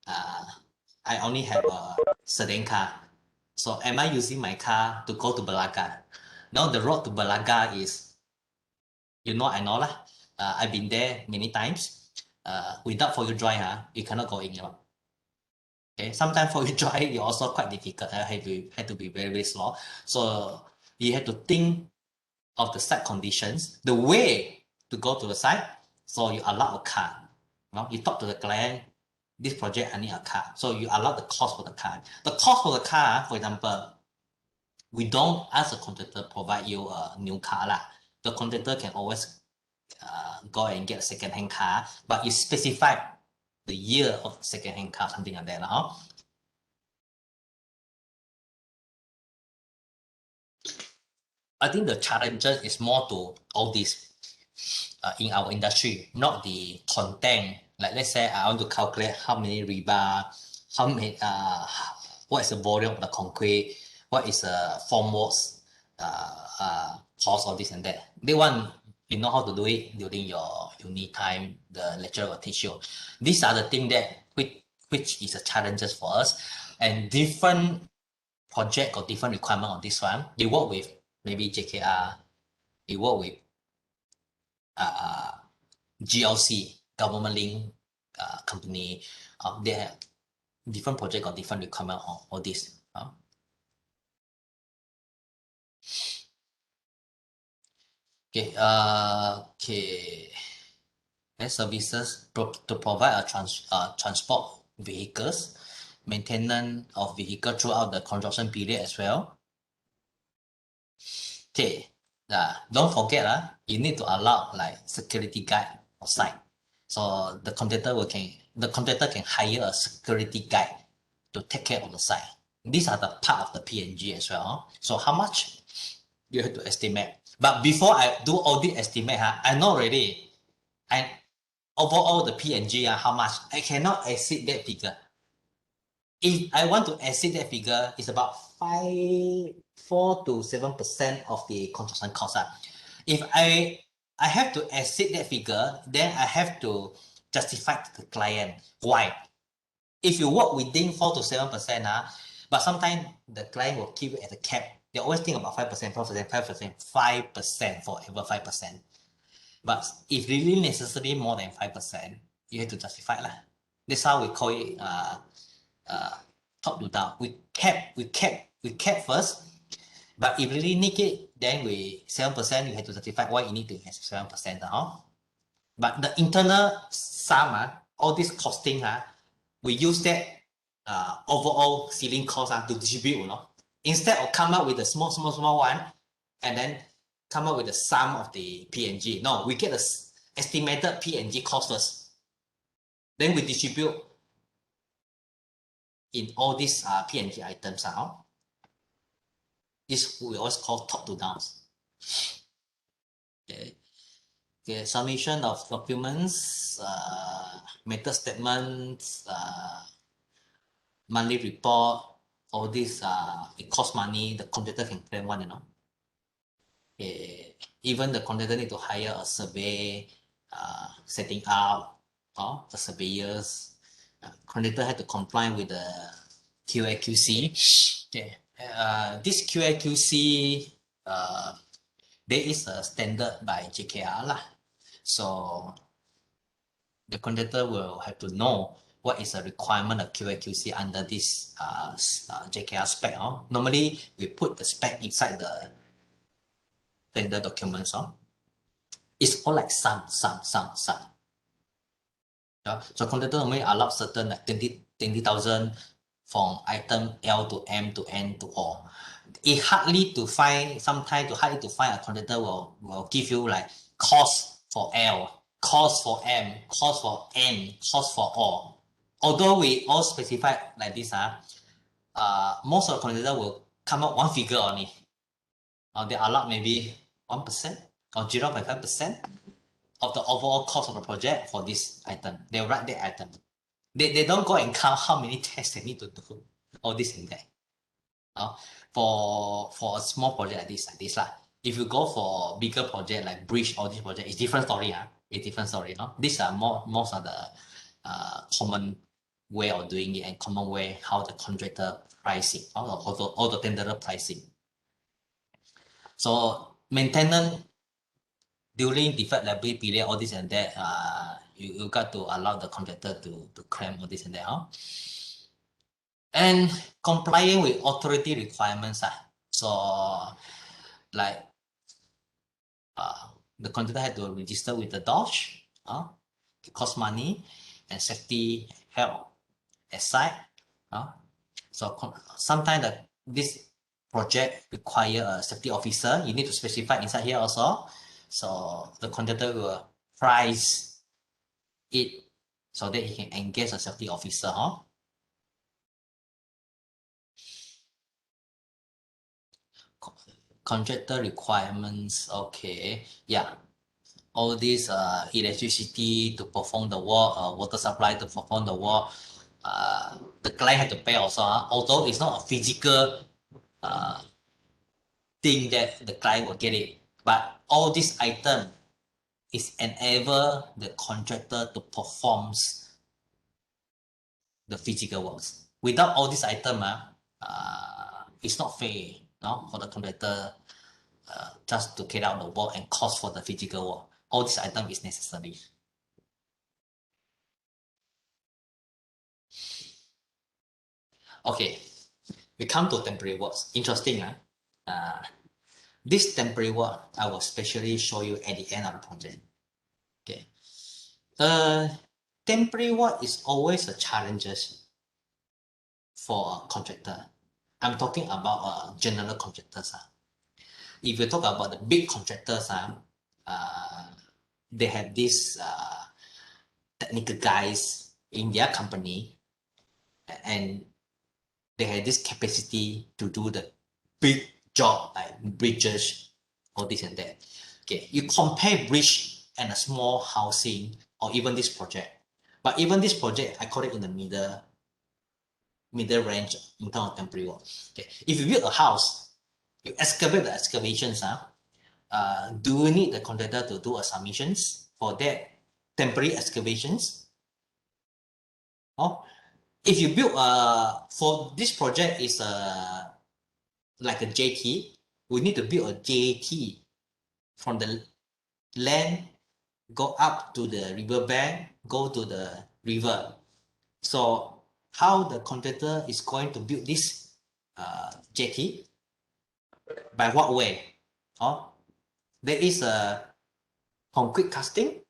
I only have a sedan car. So am I using my car to go to Belaga? Now the road to Belaga is, I know lah. I've been there many times. Without for you drive, you cannot go in. Okay, sometimes for you drive, you're also quite difficult. I had to be very, very slow. So you have to think of the site conditions, the way to go to the site. So you allow a car. You talk to the client, this project, I need a car. So you allow the cost for the car. The cost for the car, for example, we don't ask the contractor provide you a new car. The contractor can always go and get a second-hand car, but you specify the year of the second-hand car, something like that. I think the challenges is more to all this in our industry, not the content. Like let's say I want to calculate how many rebar, how many what is the volume of the concrete, what is the formworks cost of this and that. They want you know how to do it during your uni time. The lecturer will teach you. These are the things that which is a challenges for us, and different project or different requirement on this one. You work with maybe JKR, you work with GLC, government link company. They have different project or different requirement on all this. Okay. Okay. Services to provide a transport vehicles, maintenance of vehicle throughout the construction period as well. Okay. Don't forget, you need to allow like security guard on site. So the contractor can hire a security guide to take care of the site. These are the part of the PNG as well. So how much you have to estimate. But before I do all the estimate, I know already. Overall the PNG, how much I cannot exceed that figure. If I want to exceed that figure, it's about 4 to 7% of the construction cost. If I have to exceed that figure, then I have to justify to the client why. If you work within 4 to 7%, but sometimes the client will keep it at a cap. They always think about 5%, 4%, 5%, 5%, forever 5%. But if really necessary more than 5%, you have to justify. That's how we call it top to down. We cap first, but if really need it, then we 7%, you have to justify why you need to have 7%. But the internal sum, all this costing, we use that overall ceiling cost to distribute. Instead of come up with a small one, and then come up with the sum of the PNG. No, we get the estimated PNG cost first. Then we distribute in all these PNG items. This we always call top to down. Okay. Okay, submission of documents, method statements, monthly report, all this it costs money. The contractor can claim one, even the contractor need to hire a survey, setting up the surveyors, contractor had to comply with the QAQC. Okay. This QAQC, there is a standard by JKR lah. So the contractor will have to know what is the requirement of QAQC under this JKR spec. Normally, we put the spec inside the tender documents. It's all like some. So contractor normally allow certain like 20,000 from item L to M to N to O. It hardly to find, sometimes to hardly to find a contractor will give you like cost for L, cost for M, cost for N, cost for O. Although we all specify like this, most of the contractor will come up one figure only. They allow maybe 1% or 0.5% of the overall cost of the project for this item. They'll write that item. They don't go and count how many tests they need to do, all this and that. For a small project like this lah. If you go for bigger project like bridge or this project, it's different story. It's different story. These are most of the common way of doing it and common way how the contractor pricing, all the tenderer pricing. So maintenance during deferred liability period, all this and that, you got to allow the contractor to claim all this and that. And complying with authority requirements. So like the contractor had to register with the Dodge, it costs money, and safety help aside. So sometimes this project require a safety officer. You need to specify inside here also. So the contractor will price it so that he can engage a safety officer. Contractor requirements, okay, yeah. All these electricity to perform the work, water supply to perform the work, the client had to pay also. Although it's not a physical thing that the client will get it, but all these items is enable the contractor to perform the physical works. Without all these items, it's not fair for the contractor just to carry out the work and cost for the physical work. All these items is necessary. Okay, we come to temporary works. Interesting, this temporary work, I will specially show you at the end of the project. Okay. Temporary work is always a challenge for a contractor. I'm talking about general contractors. If you talk about the big contractors, they have these technical guys in their company, and they have this capacity to do the big job like bridges, all this and that. Okay, you compare bridge and a small housing or even this project. But even this project, I call it in the middle range in terms of temporary work. Okay, if you build a house, you excavate the excavations. Do you need the contractor to do a submissions for that temporary excavations? If you build for this project is like a jetty, we need to build a jetty from the land, go up to the river bank, go to the river. So how the contractor is going to build this jetty? By what way? There is a concrete casting.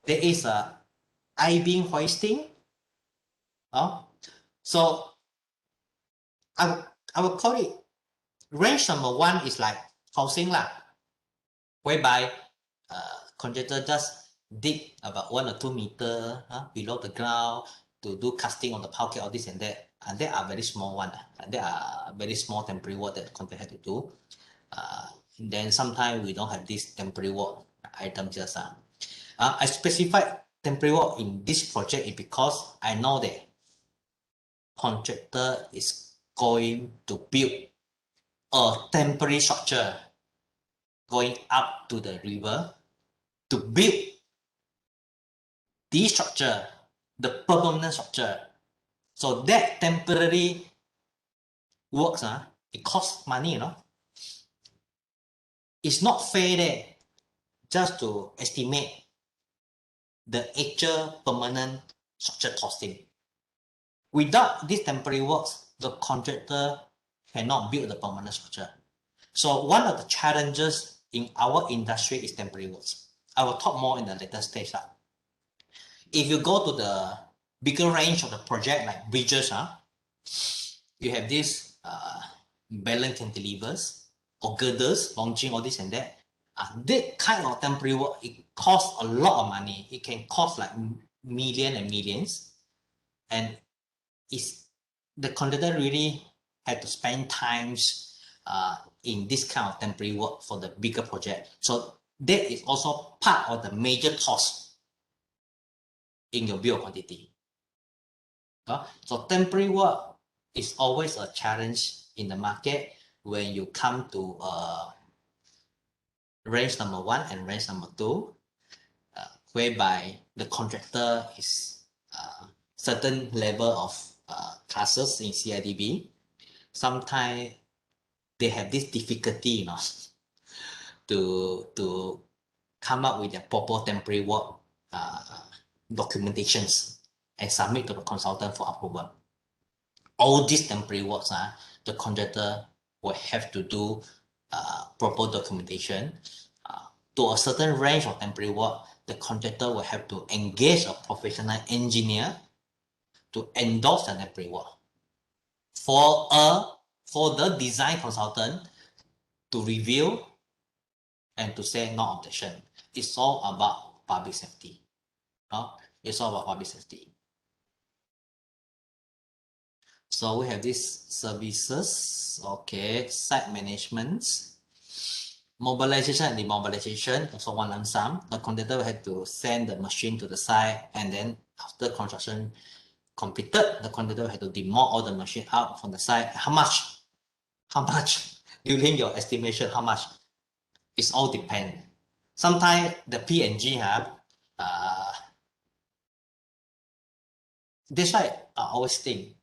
There is a I-beam hoisting. So I will call it range number 1 is like housing lah, whereby contractor just dig about 1 or 2 meters below the ground to do casting on the parquet, all this and that. And they are very small one. They are very small temporary work that the contractor had to do. Then sometimes we don't have this temporary work item just. I specified temporary work in this project is because I know that contractor is going to build a temporary structure going up to the river to build this structure, the permanent structure. So that temporary works, it costs money, you know. It's not fair there just to estimate the actual permanent structure costing. Without this temporary works, the contractor cannot build the permanent structure. So one of the challenges in our industry is temporary works. I will talk more in the later stage. If you go to the bigger range of the project like bridges, you have this balance cantilevers or girders, launching, all this and that. That kind of temporary work, it costs a lot of money. It can cost like millions and millions. And it's, the contractor really had to spend times in this kind of temporary work for the bigger project. So that is also part of the major cost in your bill of quantity. So temporary work is always a challenge in the market when you come to range number 1 and range number 2, whereby the contractor is certain level of classes in CIDB. Sometimes they have this difficulty, you know, to come up with their proper temporary work documentations and submit to the consultant for approval. All these temporary works, the contractor will have to do proper documentation. To a certain range of temporary work, the contractor will have to engage a professional engineer to endorse the temporary work. For the design consultant to review and to say no objection. It's all about public safety. It's all about public safety. So we have these services, okay, site management, mobilization and demobilization, also one lump sum. The contractor will have to send the machine to the site, and then after construction completed, the contractor will have to demolish all the machine out from the site. How much? How much? During your estimation, how much? It's all depend. Sometimes the P&G that's why I always think,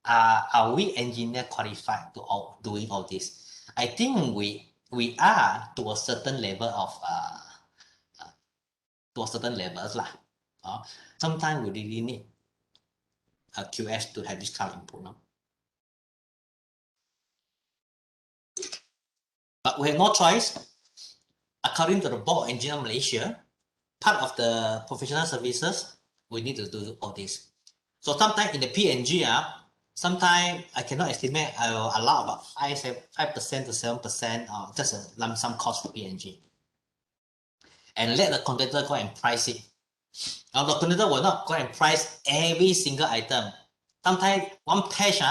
are we engineer qualified to doing all this? I think we are to a certain level of to a certain levels lah. Sometimes we really need a QS to have this kind of input. But we have no choice. According to the Board of Engineers Malaysia, part of the professional services, we need to do all this. So sometimes in the P&G, sometimes I cannot estimate, I will allow about 5% to 7% just a lump sum cost for P&G. And let the contractor go and price it. Now the contractor will not go and price every single item. Sometimes one page,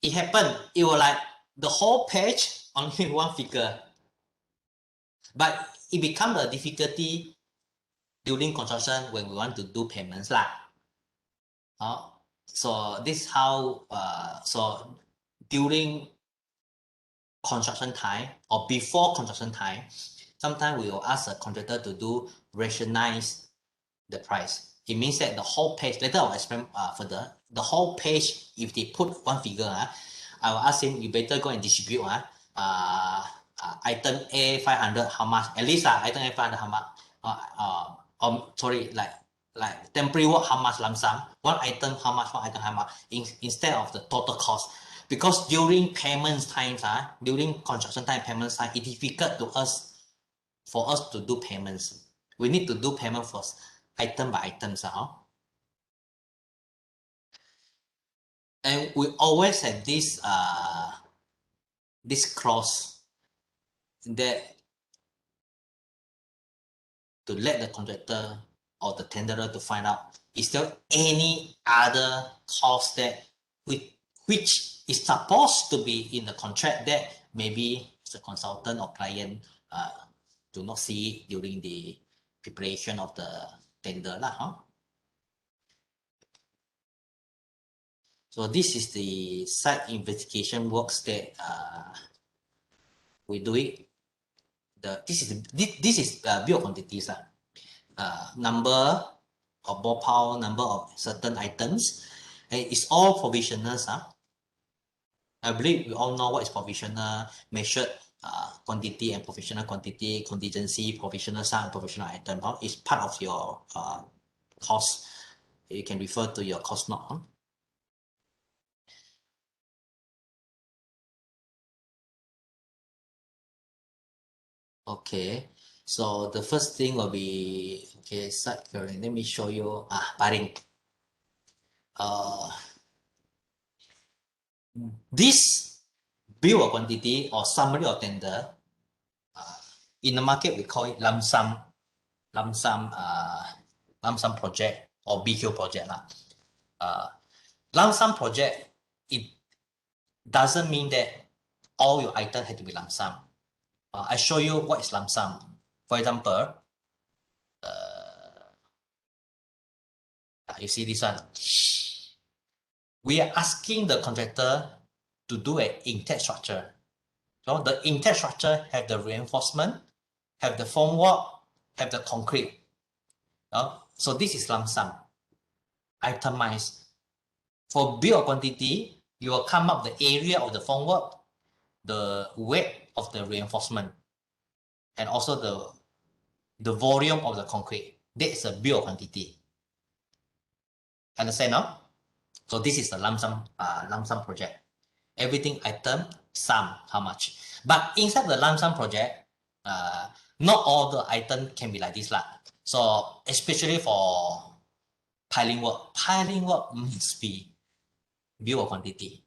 it happened, it will like the whole page only one figure. But it becomes a difficulty during construction when we want to do payments. So this is how, so during construction time or before construction time, sometimes we will ask the contractor to do rationalize the price. It means that the whole page, later I'll explain further, the whole page, if they put one figure, I will ask him, you better go and distribute item A 500, how much? At least item A 500, how much? Sorry, like temporary work, how much lump sum? One item, how much? One item, how much? Instead of the total cost. Because during payment times, during construction time, payment time, it's difficult for us to do payments. We need to do payment first, item by item. And we always have this clause that to let the contractor or the tenderer to find out, is there any other cost that which is supposed to be in the contract that maybe the consultant or client do not see it during the preparation of the tender. So this is the site investigation works that we do it. This is bill of quantities. Number, or ballpark number of certain items. And it's all provisional. I believe we all know what is provisional, measured quantity and provisional quantity, contingency, provisional sum, and provisional item. It's part of your cost. You can refer to your cost note. Okay, so the first thing will be, okay, site current. Let me show you paring. This bill of quantity or summary of tender, in the market we call it lump sum project or BQ project lah. Lump sum project, it doesn't mean that all your items have to be lump sum. I show you what is lump sum. For example, you see this one. We are asking the contractor to do an intact structure. So the intact structure have the reinforcement, have the formwork, have the concrete. So this is lump sum, itemized. For bill of quantity, you will come up the area of the formwork, the weight of the reinforcement, and also the volume of the concrete. That's a bill of quantity. Understand now? So this is the lump sum project. Everything item, sum, how much. But inside the lump sum project, not all the item can be like this lah. So especially for piling work must be bill of quantity.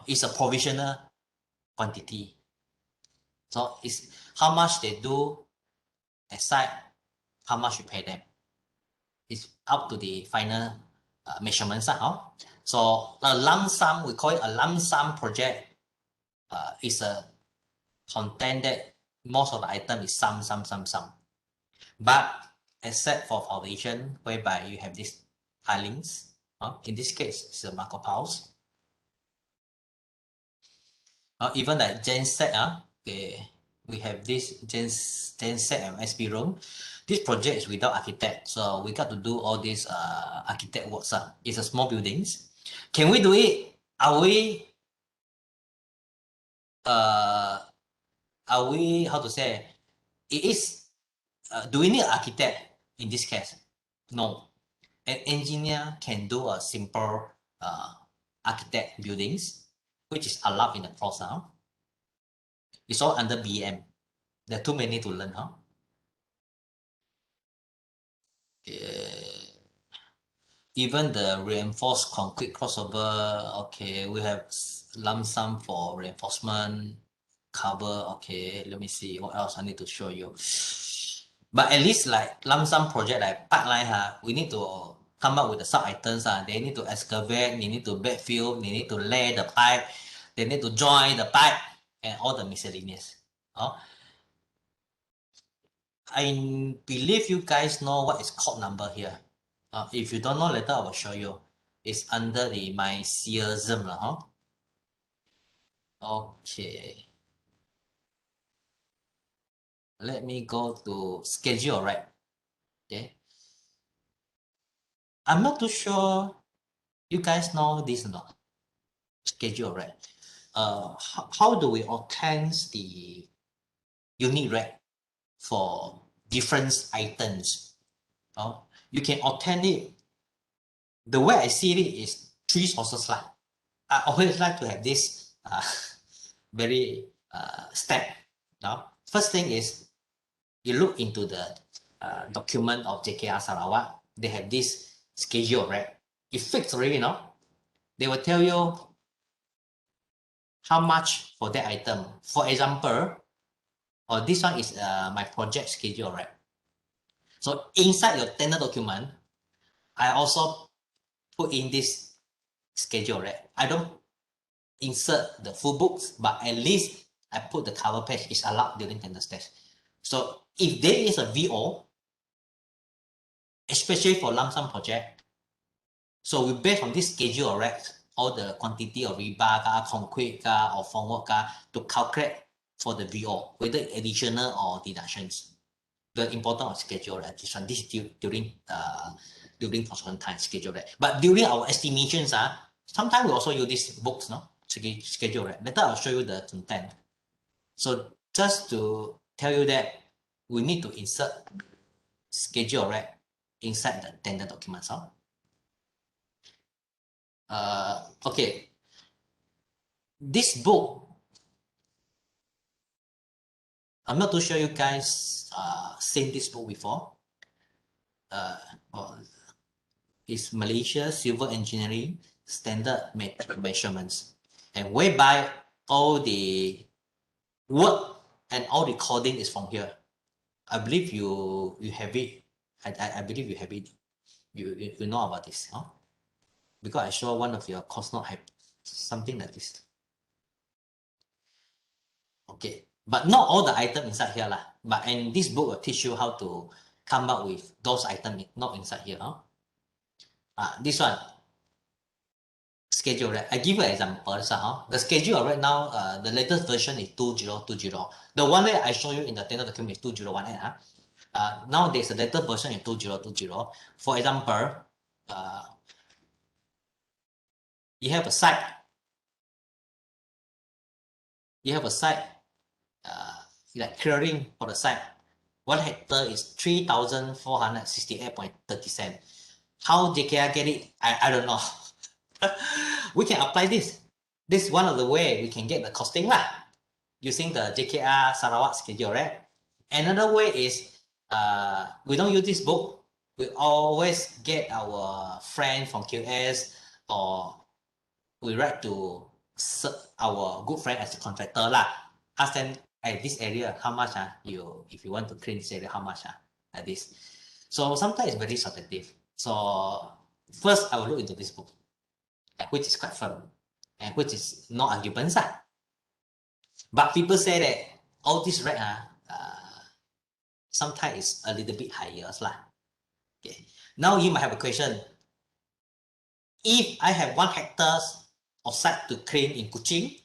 It's a provisional quantity. So it's how much they do aside, how much you pay them. It's up to the final measurements. So a lump sum, we call it a lump sum project, is a content that most of the item is sum. But except for foundation, whereby you have these pilings, in this case, it's a Marco Pause. Even like genset, okay, we have this genset and SB room. This project is without architect, so we got to do all these architect works. It's a small buildings. Can we do it? Are we how to say? It is. Do we need an architect in this case? No. An engineer can do a simple architect buildings, which is allowed in the course now. It's all under BM. There are too many to learn, Even the reinforced concrete crossover, okay, we have lump sum for reinforcement cover. Okay, let me see what else I need to show you. But at least like lump sum project like pipeline, we need to come up with the sub items. They need to excavate, they need to backfill, they need to lay the pipe, they need to join the pipe, and all the miscellaneous. I believe you guys know what is code number here. If you don't know, later I will show you. It's under the my CISM. Okay. Let me go to schedule, right? Okay. I'm not too sure you guys know this or not. Schedule, right? How do we obtain the unit rate for different items? You can obtain it. The way I see it is 3 sources. I always like to have this very step. First thing is you look into the document of JKR Sarawak. They have this schedule, right? It fixed already, They will tell you how much for that item. For example, this one is my project schedule, right? So inside your tender document, I also put in this schedule, right? I don't insert the full books, but at least I put the cover page is allowed during tender stage. So if there is a VO, especially for lump sum project, so we based on this schedule, right? All the quantity of rebar, concrete, or formwork to calculate for the VO, whether additional or deductions. the importance of schedule, right? This is during construction time schedule, right? But during our estimations, sometimes we also use these books, no? Schedule, right? Later I'll show you the content. So just to tell you that we need to insert schedule, right, inside the tender documents. Okay. This book, I'm not too sure you guys seen this book before. It's Malaysia Civil Engineering Standard Measurements, and whereby all the work and all recording is from here. I believe you have it. I believe you have it. You know about this, huh? Because I saw one of your course note have something like this. Okay, but not all the items inside here lah. But and this book will teach you how to come up with those items not inside here, huh? This one schedule, right? I give you an example. The schedule right now, the latest version is 2020. The one that I show you in the tender document is 2018. Now there's a latest version in 2020. For example, you have a site. Like clearing for the site. 1 hectare is 3,468.30 cents. How JKR get it? I don't know. We can apply this. This is one of the way we can get the costing lah, using the JKR Sarawak schedule, right? Another way is we don't use this book. We always get our friend from KNS, or we write to our good friend as a contractor lah. Ask them, hey, this area, how much if you want to clean this area, how much like this. So sometimes it's very subjective. So first I will look into this book, which is quite firm and which is no arguments. But people say that all this rate sometimes it's a little bit higher. Okay. Now you might have a question. If I have 1 hectare of site to clean in Kuching,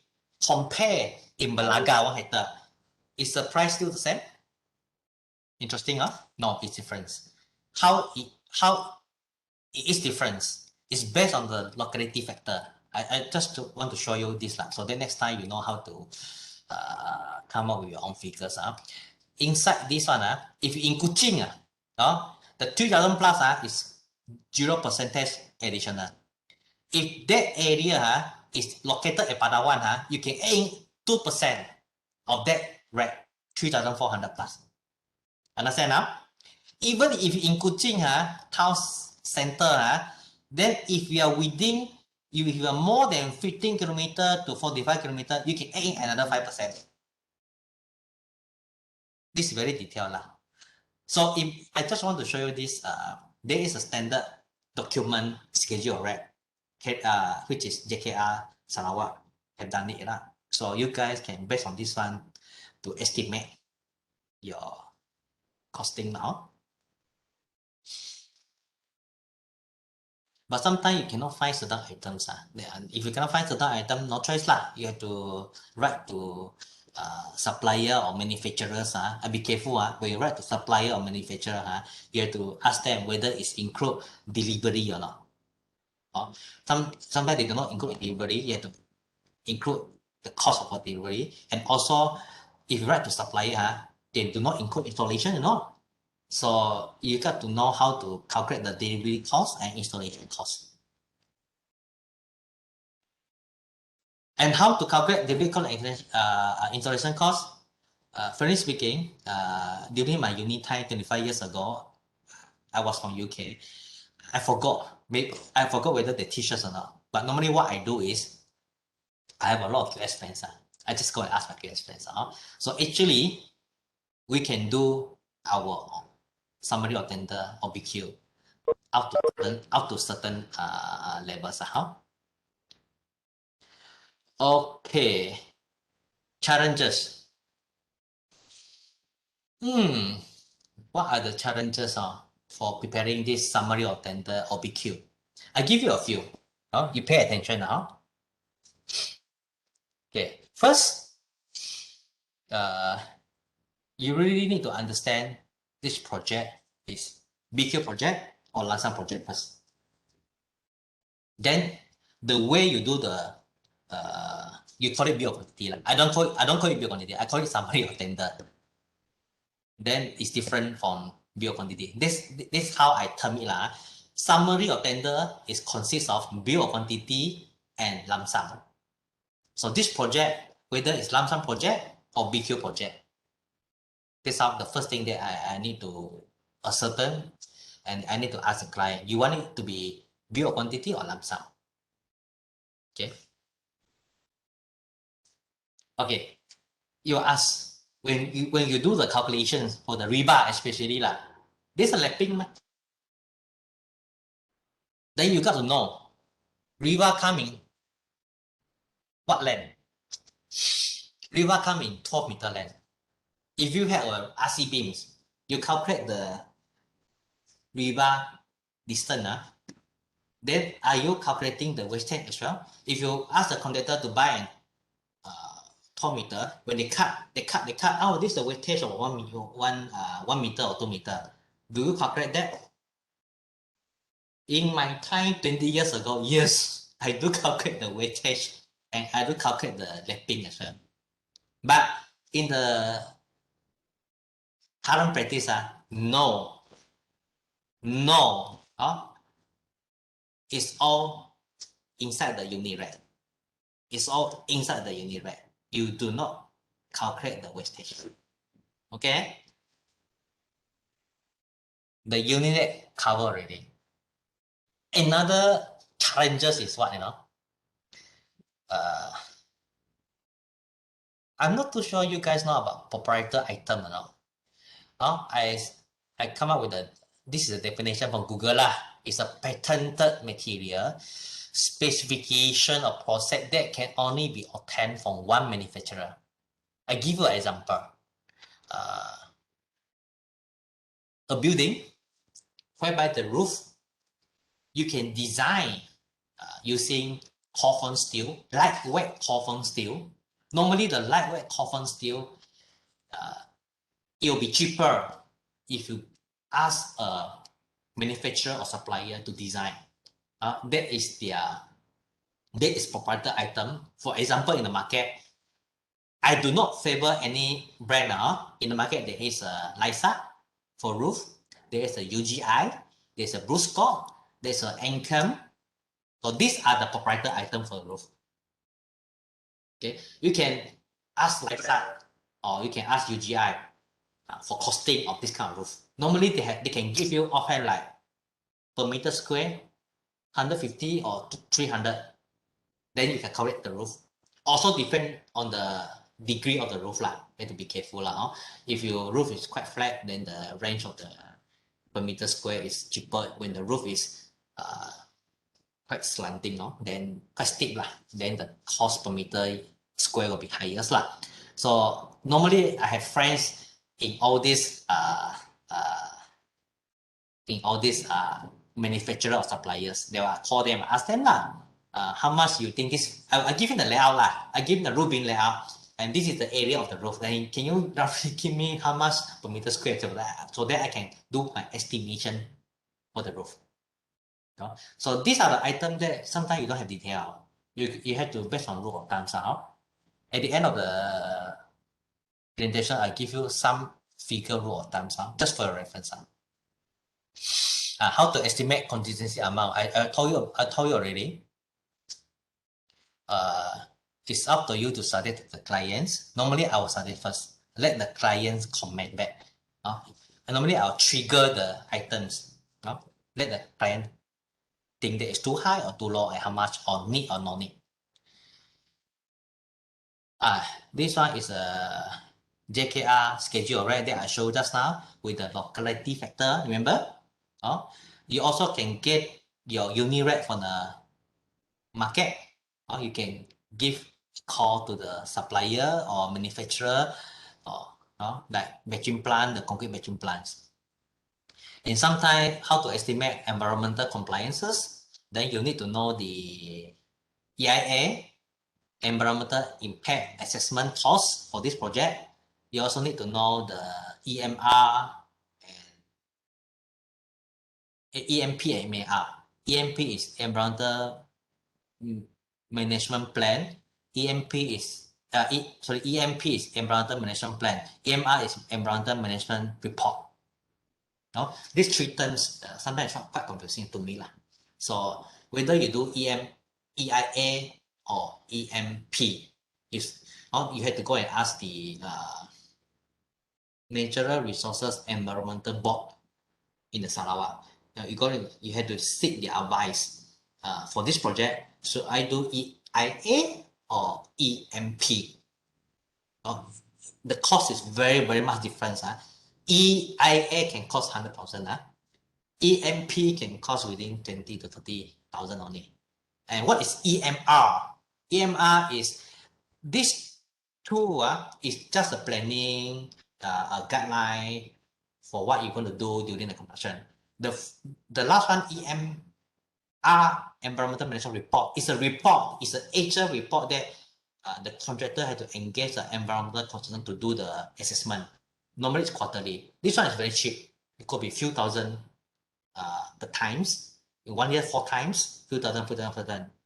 compare in Belaga 1 hectare, is the price still the same? Interesting, huh? No, it's different. How it is different? It's based on the locality factor. I just want to show you this. So then next time you know how to come up with your own figures. Inside this one, if in Kuching, the 2,000 plus is 0% additional. If that area is located at Padawan, you can add 2% of that rate, 3,400 plus. Understand now? Even if in Kuching, town center, then if you are within, if you are more than 15 kilometer to 45 kilometer, you can add in another 5%. This is very detailed. So if I just want to show you this, there is a standard document schedule, right? Which is JKR Sarawak have done it. So you guys can, based on this one, to estimate your costing now. But sometimes you cannot find certain items. If you cannot find certain item, no choice lah. You have to write to supplier or manufacturers. And be careful. When you write to supplier or manufacturer, you have to ask them whether it's include delivery or not. Sometimes they do not include delivery. You have to include the cost of delivery. And also, if you write to supplier, they do not include installation, you know. So you got to know how to calculate the delivery cost and installation cost. And how to calculate delivery cost and installation cost? Frankly speaking, during my uni time 25 years ago, I was from UK. I forgot whether they teach us or not. But normally what I do is, I have a lot of QS friends. I just go and ask my QS friends. So actually, we can do our summary of tender or BQ up to certain levels. Okay, challenges. What are the challenges for preparing this summary of tender or BQ? I give you a few. You pay attention now. Okay, first, you really need to understand this project is BQ project or lump sum project first. Then the way you do the you call it bill of quantity. I don't call it bill of quantity. I call it summary of tender. Then it's different from bill of quantity. This is how I term it lah. Summary of tender is consists of bill of quantity and lump sum. So this project, whether it's lump sum project or BQ project, this is the first thing that I need to ascertain, and I need to ask the client, you want it to be bill of quantity or lump sum? Okay. Okay. You ask when you do the calculations for the rebar, especially lah, this is a lapping. Then you got to know rebar coming what length? Rebar come in 12-meter length. If you have a RC beams, you calculate the rebar distance. Then are you calculating the wastage as well? If you ask the contractor to buy an 12 meter, when they cut, oh, this is the weightage of 1 meter or 2 meter. Do you calculate that? In my time 20 years ago, yes, I do calculate the weightage and I do calculate the lapping as well. But in the current practice, no. It's all inside the unit rate. It's all inside the unit rate. You do not calculate the wastage. Okay? The unit rate cover already. Another challenges is what, I'm not too sure you guys know about proprietary item or not. I come up with this is a definition from Google lah. It's a patented material, specification or process that can only be obtained from one manufacturer. I give you an example. A building whereby the roof you can design using coffin steel, lightweight coffin steel. Normally the lightweight coffin steel, it will be cheaper if you ask a manufacturer or supplier to design. That is proprietary item. For example, in the market, I do not favor any brand now. In the market, there is a Lysa for roof. There is a UGI. There's a Bruce Scott. There's an Ancam. So these are the proprietary items for the roof. Okay, you can ask Lysa or you can ask UGI for costing of this kind of roof. Normally they can give you offhand like per meter square 150 or 300. Then you can calculate the roof. Also depend on the degree of the roof lah. You have to be careful lah. If your roof is quite flat, then the range of the per meter square is cheaper. When the roof is quite slanting, then quite steep lah. Then the cost per meter square will be higher lah. So normally I have friends in all these manufacturer or suppliers. They will call them, ask them lah, how much you think this? I give you the layout lah. I give the roof beam layout, and this is the area of the roof. Then can you roughly give me how much per meter square so that I can do my estimation for the roof? So these are the items that sometimes you don't have detail. You have to based on rule of thumbs out. At the end of the presentation, I give you some figure rule of thumbs out just for your reference. How to estimate contingency amount? I told you already. It's up to you to study the clients. Normally, I will study first. Let the clients comment back. And normally, I'll trigger the items. Let the client think that it's too high or too low, and how much, or need or no need. This one is a JKR schedule, right? That I showed just now with the locality factor. Remember? You also can get your unit rate from the market, or you can give call to the supplier or manufacturer, or like batching plant, the concrete batching plants. And sometimes how to estimate environmental compliances, then you need to know the EIA, environmental impact assessment cost for this project. You also need to know the EMR EMP and EMR. EMP is Environmental Management Plan. EMP is EMP is Environmental Management Plan. EMR is Environmental Management Report. No, these three terms sometimes quite confusing to me lah. So whether you do EIA or EMP, is you have to go and ask the Natural Resources Environmental Board in the Sarawak. You had to seek their advice for this project. Should I do EIA or EMP? The cost is very, very much different. EIA can cost 100,000. EMP can cost within 20 to 30,000 only. And what is EMR? EMR is this tool is just a planning, a guideline for what you're going to do during the construction. The last one, EMR, Environmental Management Report, is a report. It's an actual report that the contractor had to engage the environmental consultant to do the assessment. Normally it's quarterly. This one is very cheap. It could be a few thousand per times. In 1 year, 4 times, few thousand.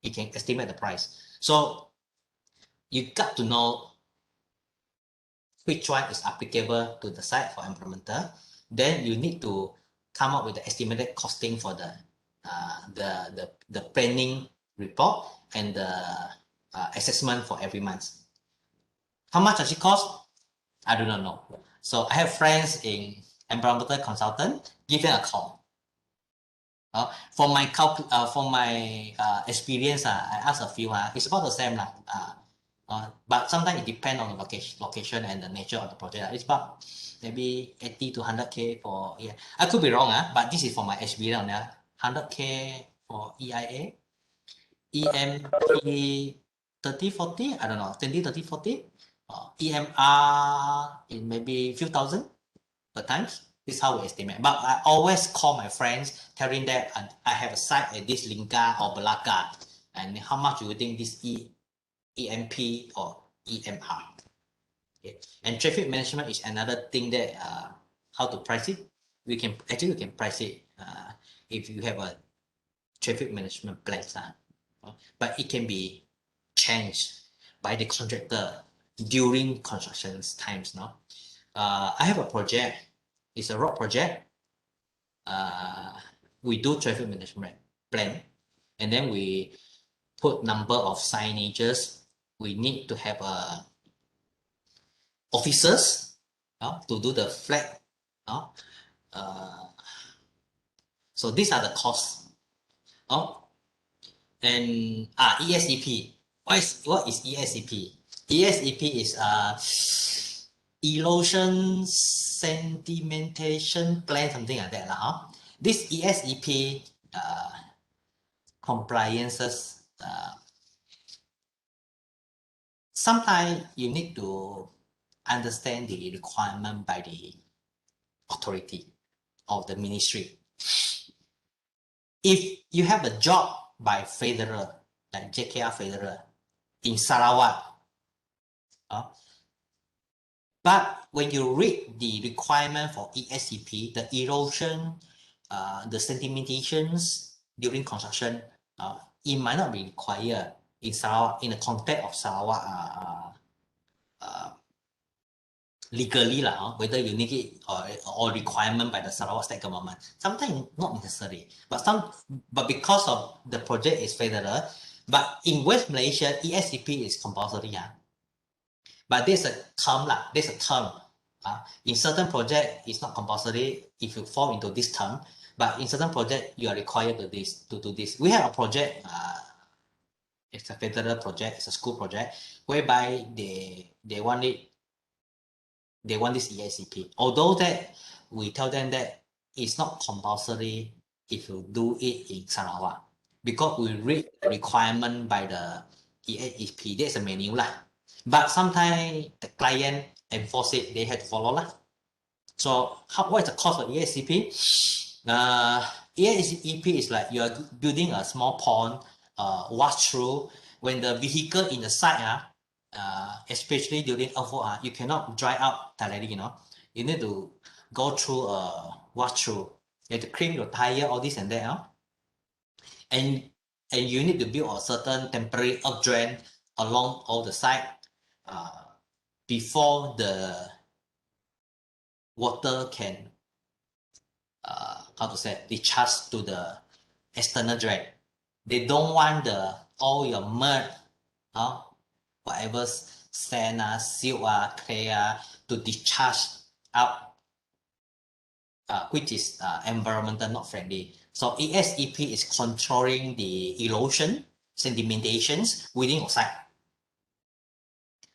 You can estimate the price. So you got to know which one is applicable to the site for environmental. Then you need to come up with the estimated costing for the planning report and the assessment for every month. How much does it cost? I do not know. So I have friends in environmental consultant. Give them a call. For my experience, I asked a few. It's about the same but sometimes it depends on the location and the nature of the project. It's about maybe 80 to 100K for I could be wrong, but this is for my experience. 100K for EIA, EMP 30, 40, I don't know, 20, 30, 40. EMR in maybe few thousand per times. This is how we estimate. But I always call my friends telling them I have a site at this Lingga or Belaka, and how much you think this EMP or EMR. Okay. And traffic management is another thing that how to price it. We can price it if you have a traffic management plan, but it can be changed by the contractor during construction times. I have a project. It's a road project. We do traffic management plan, and then we put number of signages. We need to have officers to do the flag. So these are the costs. And ESEP. What is ESEP? ESEP is erosion sedimentation plan, something like that. This ESEP compliances, sometimes you need to understand the requirement by the authority of the ministry. If you have a job by federal, like JKR federal in Sarawak, but when you read the requirement for ESEP, the erosion, the sedimentations during construction, it might not be required in Sarawak, in the context of Sarawak legally, whether you need it or requirement by the Sarawak state government. Sometimes not necessary, but because of the project is federal, but in West Malaysia, ESEP is compulsory. But there's a term. In certain project, it's not compulsory if you fall into this term, but in certain project, you are required to do this. We have a project, it's a federal project, it's a school project, whereby they want this ESEP. Although that we tell them that it's not compulsory if you do it in Sarawak, because we read the requirement by the ESEP. There's a menu but sometimes the client enforce it, they have to follow So what is the cost of ESEP? ESEP is like you are building a small pond, wash through. When the vehicle in the site, especially during earthwork, you cannot dry out directly. You need to go through a wash through. You have to clean your tire, all this and that. And you need to build a certain temporary earth drain along all the side before the water can how to say discharge to the external drain. They don't want all your mud, whatever sand, silt, clay to discharge out, which is environmental not friendly. So ASEP is controlling the erosion, sedimentations within your site.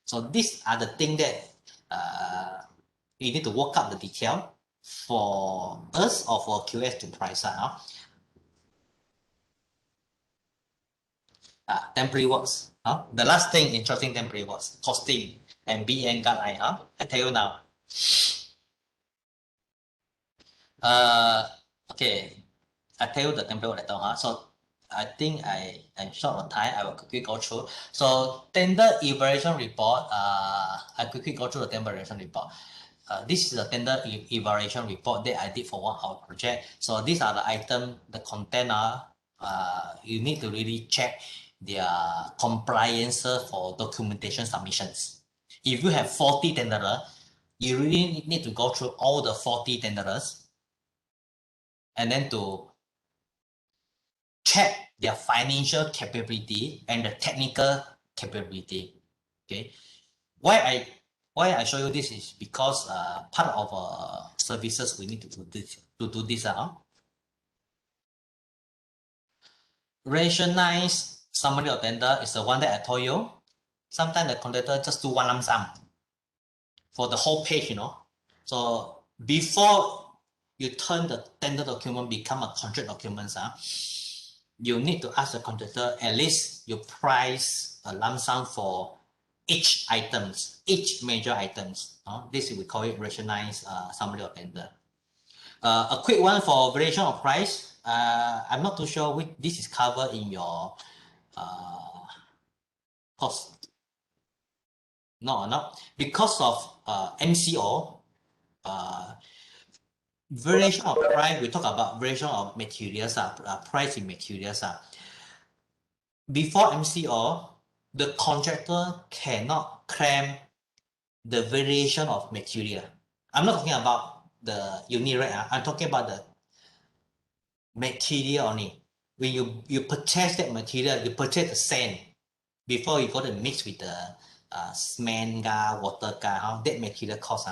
So these are the things that you need to work out the detail for us or for QS to price out. Temporary works. The last thing interesting temporary works, costing and BN guideline. I tell you now. Okay, I tell you the temporary work later. So I think I'm short on time. I will quickly go through. So tender evaluation report. I quickly go through the tender evaluation report. This is a tender evaluation report that I did for one hour project. So these are the items, the content you need to really check their compliance for documentation submissions. If you have 40 tenderers, you really need to go through all the 40 tenderers and then to check their financial capability and the technical capability. Okay, why I show you this is because part of services we need to do this. Rationalize summary of tender is the one that I told you. Sometimes the contractor just do one lump sum for the whole page, So before you turn the tender document become a contract document, you need to ask the contractor at least you price a lump sum for each major items. This we call it rationalized summary of tender. A quick one for variation of price. I'm not too sure which this is covered in your cost. No, because of MCO, variation of price. We talk about variation of materials, price in materials. Before MCO, the contractor cannot claim the variation of material. I'm not talking about the unit rate. I'm talking about the material only. When you purchase that material, you purchase the sand before you go to mix with the cement, water, that material cost.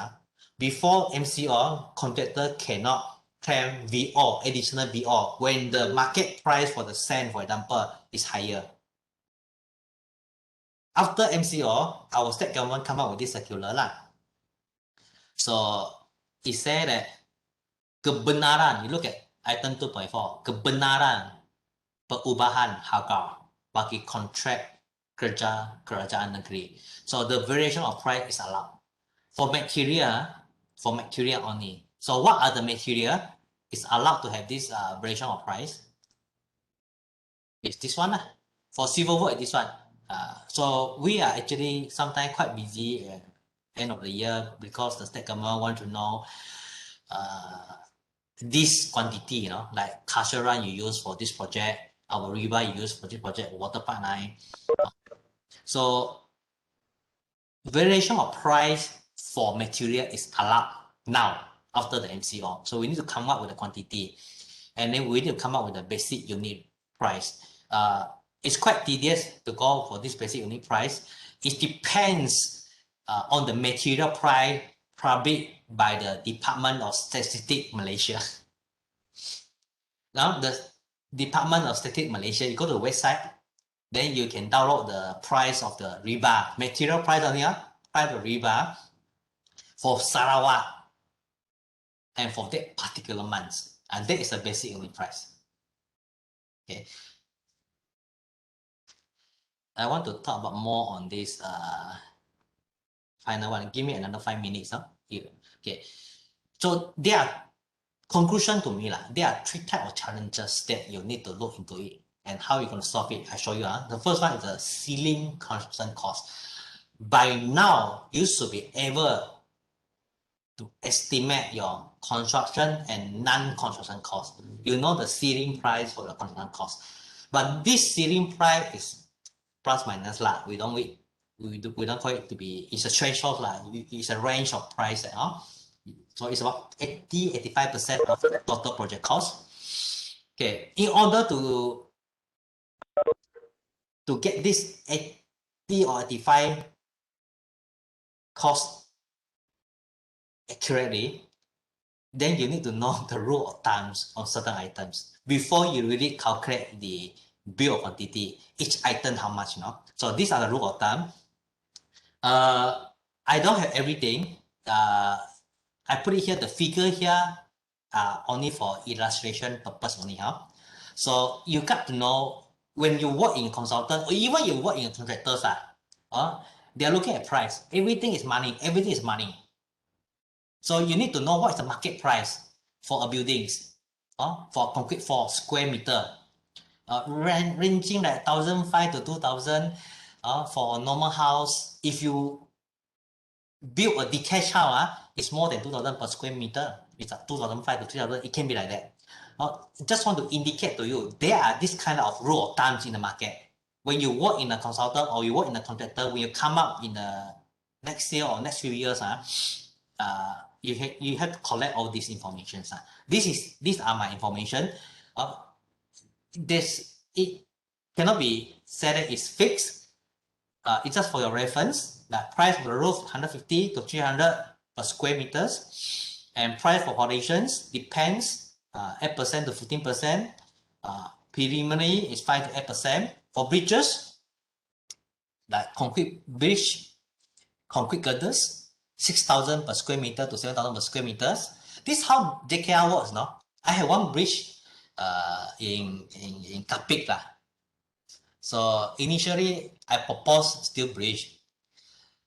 Before MCO, contractor cannot claim VO, additional VO, when the market price for the sand, for example, is higher. After MCO, our state government come up with this circular So it said that kebenaran, you look at item 2.4, kebenaran perubahan harga bagi kontrak kerja kerajaan negeri. So the variation of price is allowed for material only. So what are the material is allowed to have this variation of price? It's this one. For civil work, this one. So we are actually sometimes quite busy at end of the year because the state government want to know this quantity, like Kasharan you use for this project, our river you use for this project, water pipeline. So variation of price for material is allowed now after the MCO. So we need to come up with a quantity, and then we need to come up with a basic unit price. It's quite tedious to go for this basic unit price. It depends on the material price published by the Department of Statistics Malaysia. Now the Department of Statistics Malaysia, you go to the website, then you can download the price of the rebar, material price on here, price of rebar for Sarawak and for that particular month. And that is the basic unit price. Okay. I want to talk about more on this final one. Give me another 5 minutes. Okay. So there are conclusion to me, there are 3 types of challenges that you need to look into it and how you're going to solve it. I show you. The first one is the ceiling construction cost. By now, you should be able to estimate your construction and non-construction cost. You know the ceiling price for the construction cost. But this ceiling price is plus minus lah. We don't call it to be, it's a threshold lah. It's a range of price. So it's about 85% of the total project cost. Okay, in order to get this 80 or 85 cost accurately, then you need to know the rule of thumbs on certain items before you really calculate the bill of quantity, each item how much, So these are the rule of thumb. I don't have everything. I put it here, the figure here only for illustration purpose only. So you got to know when you work in consultant or even you work in contractors, they are looking at price. Everything is money. Everything is money. So you need to know what is the market price for a buildings, for concrete for square meter, ranging like 1,500 to 2,000 for a normal house. If you build a detached house, it's more than 2,000 per square meter. It's 2,500 to 3,000. It can be like that. Just want to indicate to you, there are this kind of rule of thumbs in the market. When you work in a consultant or you work in a contractor, when you come up in the next year or next few years, you have to collect all this information. These are my information. It cannot be said that it's fixed. It's just for your reference. The price of the roof 150 to 300 per square meters, and price for foundations depends 8% to 15%. Preliminary is 5 to 8%. For bridges, like concrete bridge, concrete girders, 6,000 per square meter to 7,000 per square meters. This is how JKR works, no? I have one bridge in Kapik lah. So initially I proposed steel bridge.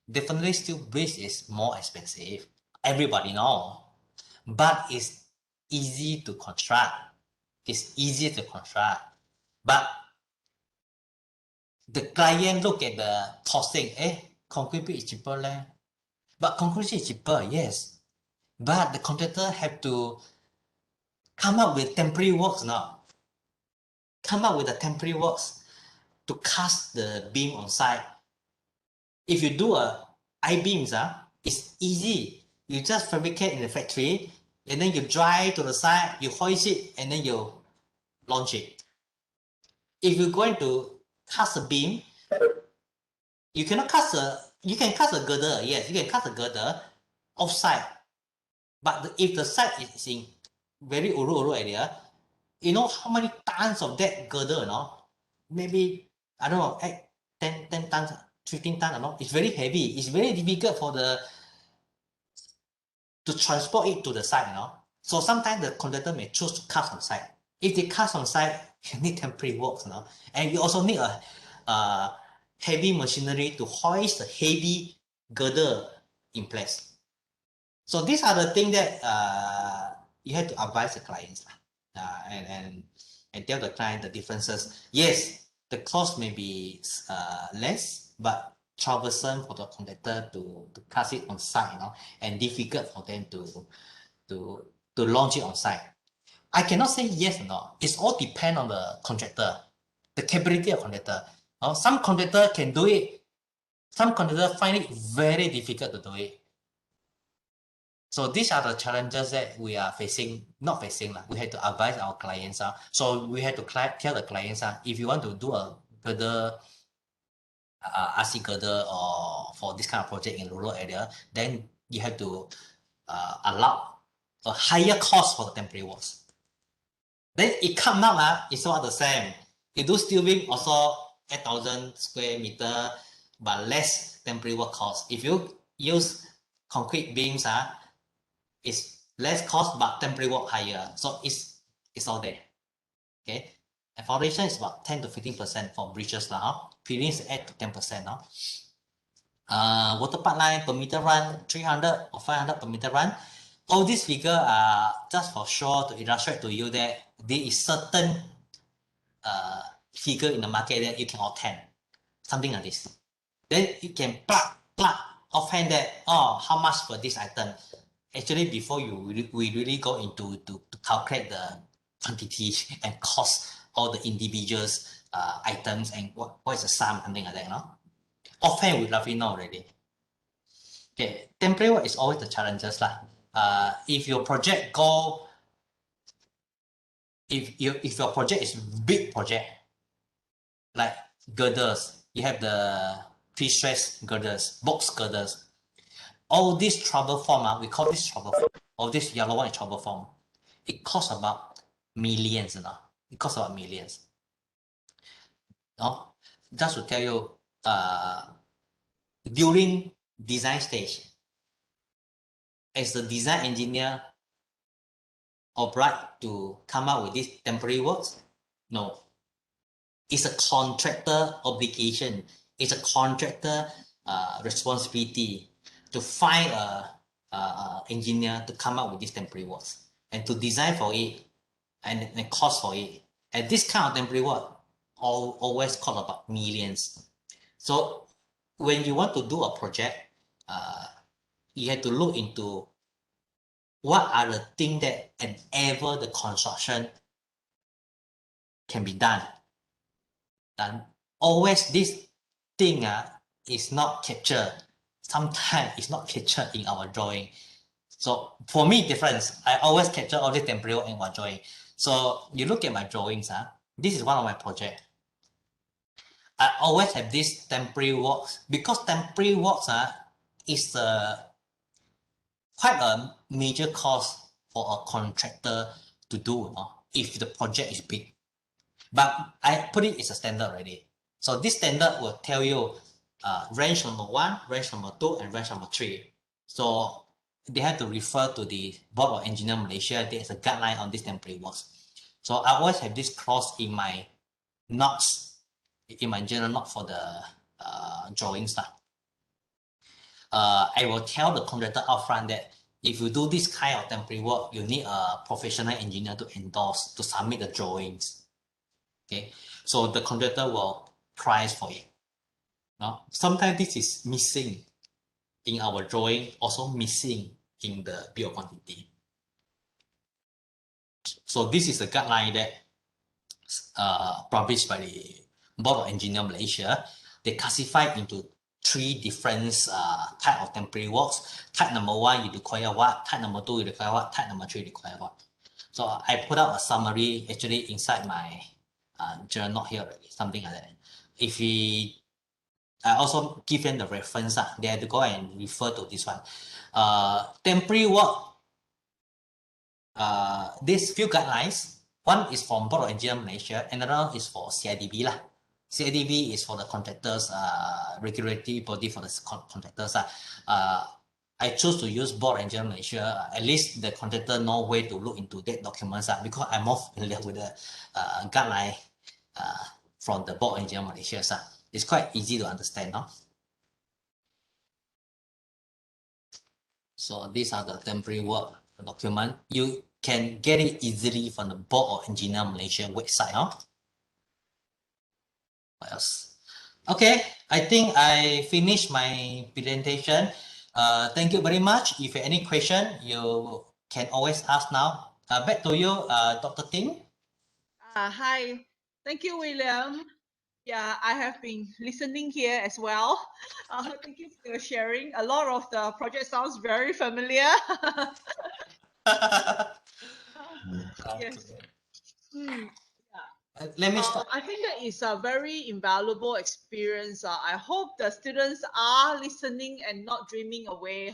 Definitely steel bridge is more expensive. Everybody know, but it's easy to construct. It's easy to construct, but the client look at the costing. Concrete bridge is cheaper leh. But concrete is cheaper, yes. But the contractor have to come up with temporary works now. Come up with the temporary works to cast the beam on site. If you do a I-beams, it's easy. You just fabricate in the factory, and then you drive to the site, you hoist it, and then you launch it. If you're going to cast a beam, you can cast a girder, yes, you can cast a girder offsite. But if the site is in very ulu area, you know how many tons of that girder, Maybe, I don't know, 10 tons, 15 tons, It's very heavy. It's very difficult to transport it to the site, So sometimes the contractor may choose to cast on site. If they cast on site, you need temporary works, And you also need a heavy machinery to hoist the heavy girder in place. So these are the things that you have to advise the clients and tell the client the differences. Yes, the cost may be less, but troublesome for the contractor to cast it on site, and difficult for them to launch it on site. I cannot say yes or no. It's all depend on the contractor, the capability of contractor. Some contractor can do it. Some contractor find it very difficult to do it. So these are the challenges that we are facing, not facing. We have to advise our clients. So we have to tell the clients, if you want to do a girder, RC girder, or for this kind of project in rural area, then you have to allow a higher cost for the temporary works. Then it comes out, it's not the same. You do steel beam also 8,000 square meter, but less temporary work cost. If you use concrete beams, it's less cost, but temporary work higher. So it's all there. Okay. And foundation is about 10 to 15% for bridges now. Prelims 8 to 10% now. Water pipeline per meter run 300 or 500 per meter run. All these figures are just for sure to illustrate to you that there is certain figure in the market that you can obtain. Something like this. Then you can plug offhand that, how much for this item. actually before we really go into to calculate the quantity and cost all the individuals items and what is the sum, something like that, you know. Offhand we roughly know already. Okay, temporary work is always the challenges lah. If your project go, if your project is big project, like girders, you have the pre-stressed girders, box girders, all this trouble form, we call this trouble form, or this yellow one is trouble form. It costs about millions, you know. It costs about millions. No? Just to tell you, during design stage, as the design engineer obliged to come up with this temporary works? No. It's a contractor obligation. It's a contractor responsibility to find a engineer to come up with this temporary works and to design for it and cost for it. And this kind of temporary work always cost about millions. So when you want to do a project, you have to look into what are the things that enable the construction can be done. And always this thing is not captured. Sometimes it's not captured in our drawing. So for me, difference, I always capture all this temporary work in my drawing. So you look at my drawings, this is one of my projects. I always have this temporary works because temporary works is quite a major cost for a contractor to do if the project is big. But I put it as a standard already. So this standard will tell you range number 1, range number 2, and range number 3. So they have to refer to the Board of Engineer Malaysia. There is a guideline on this temporary works. So I always have this clause in my notes, in my journal note for the drawings. I will tell the contractor upfront that if you do this kind of temporary work, you need a professional engineer to endorse, to submit the drawings. Okay, so the contractor will price for it. Now, sometimes this is missing in our drawing, also missing in the bill of quantity. So this is a guideline that published by the Board of Engineer Malaysia. They classify into 3 different type of temporary works. Type number 1, you require what? Type number 2, you require what? Type number 3, you require what? So I put out a summary actually inside my journal note here already, something like that. If I also give them the reference, they have to go and refer to this one. Temporary work, these few guidelines, one is from Board of Engineer Malaysia, another one is for CIDB lah. CIDB is for the contractors, regulatory body for the contractors. I choose to use Board of Engineer Malaysia. At least the contractor know where to look into that documents because I'm more familiar with the guideline from the Board of Engineer Malaysia. It's quite easy to understand. So these are the temporary work document. You can get it easily from the Board of Engineer Malaysia website. What else? Okay, I think I finished my presentation. Thank you very much. If you have any question, you can always ask now. Back to you, Dr. Ting. Hi. Thank you, William. Yeah, I have been listening here as well. Thank you for your sharing. A lot of the project sounds very familiar. Yes. Let me start. I think that is a very invaluable experience. I hope the students are listening and not dreaming away,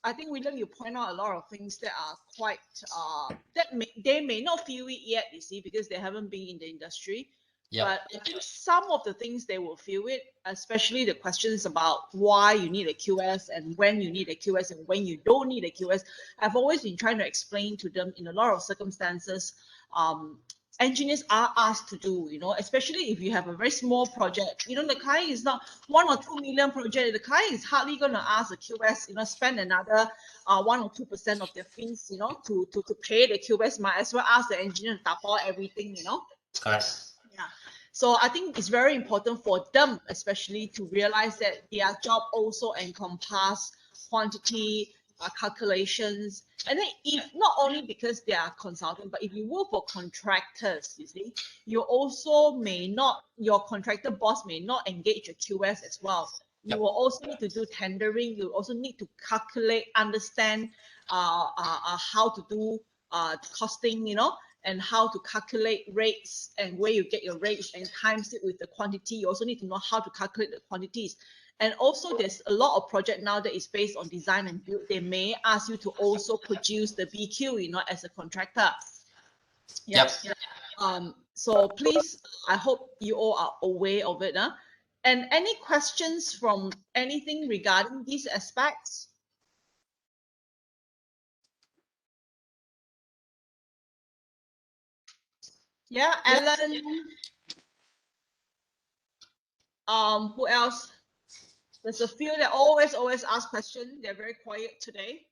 I think, William, you point out a lot of things that are quite they may not feel it yet, you see, because they haven't been in the industry. Yep. But I think some of the things they will feel it, especially the questions about why you need a QS and when you need a QS and when you don't need a QS. I've always been trying to explain to them in a lot of circumstances. Engineers are asked to do, especially if you have a very small project. The client is not 1 or 2 million project. The client is hardly going to ask the QS, spend another 1 or 2% of their fees, to pay the QS. Might as well ask the engineer to tap out everything, Correct. Yeah. So I think it's very important for them, especially, to realize that their job also encompass quantity, calculations. And then if not only because they are consultant, but if you work for contractors, you see, you also may not, your contractor boss may not engage your QS as well. You will also need to do tendering. You also need to calculate, understand how to do costing, you know, and how to calculate rates and where you get your rates and times it with the quantity. You also need to know how to calculate the quantities. And also there's a lot of project now that is based on design and build. They may ask you to also produce the BQ, you know, as a contractor. Yep. So please, I hope you all are aware of it. And any questions from anything regarding these aspects? Yeah, Alan. Who else? There's a few that always ask questions. They're very quiet today.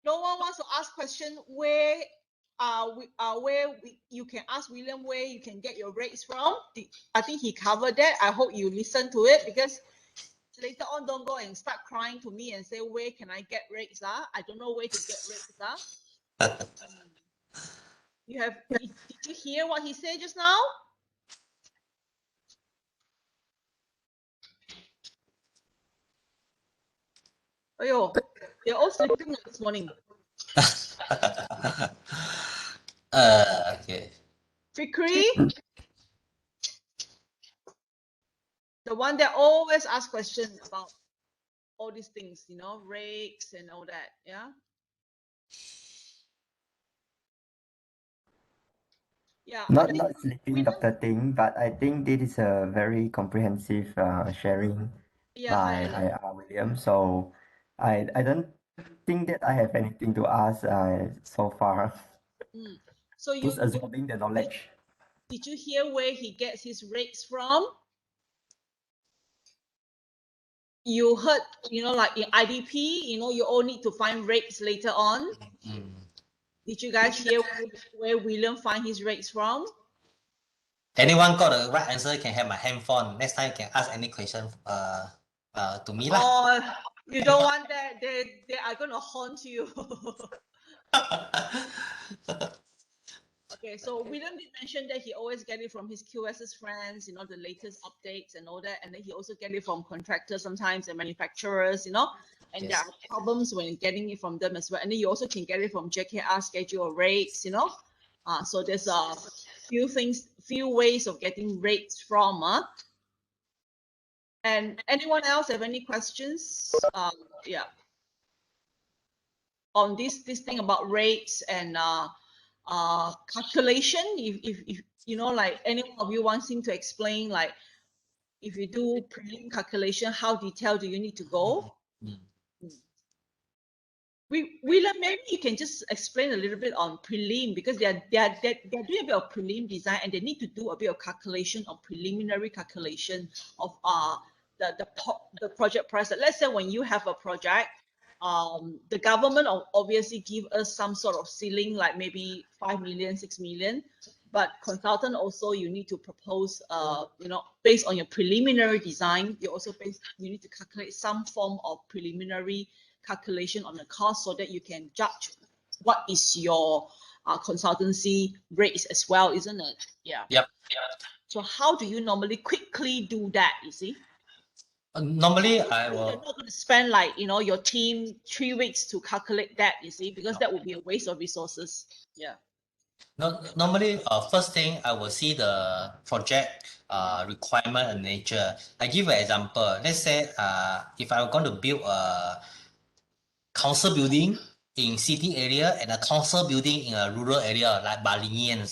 No one wants to ask question where you can ask William where you can get your rates from. I think he covered that. I hope you listen to it, because later on don't go and start crying to me and say, where can I get rates? I don't know where to get rates. Did you hear what he said just now? Ayo, they're all sleeping this morning. Okay. Fikri, the one that always asks questions about all these things, you know, rates and all that. Yeah. Yeah. Not sleeping, Dr. Ting, but I think this is a very comprehensive sharing by William. So I don't think that I have anything to ask so far. So Just absorbing the knowledge. Did you hear where he gets his rates from? You heard, you know, like in IDP, you know, you all need to find rates later on. Did you guys hear where William find his rates from? Anyone got the right answer can have my handphone. Next time you can ask any question to me. Oh, you don't want that. They are going to haunt you. Okay, so William did mention that he always get it from his QS's friends, you know, the latest updates and all that. And then he also get it from contractors sometimes and manufacturers, you know, and there are problems when getting it from them as well. And then you also can get it from JKR schedule rates, you know. So there's a few ways of getting rates from. And anyone else have any questions? Yeah. On this thing about rates and calculation, if you know, like any of you wants him to explain, like if you do prelim calculation, how detailed do you need to go? William, maybe you can just explain a little bit on prelim, because they're doing a bit of prelim design and they need to do a bit of calculation of preliminary calculation of the project price. Let's say when you have a project, the government obviously give us some sort of ceiling, like maybe 5 million, 6 million, but consultant also you need to propose, you know, based on your preliminary design, you need to calculate some form of preliminary calculation on the cost so that you can judge what is your consultancy rates as well, isn't it? Yeah. Yep. So how do you normally quickly do that, you see? Normally, you're not going to spend, like, you know, your team 3 weeks to calculate that, you see, because that would be a waste of resources. Yeah. No, normally, first thing I will see the project requirement and nature. I give an example. Let's say if I'm going to build a council building in city area and a council building in a rural area like Balinian.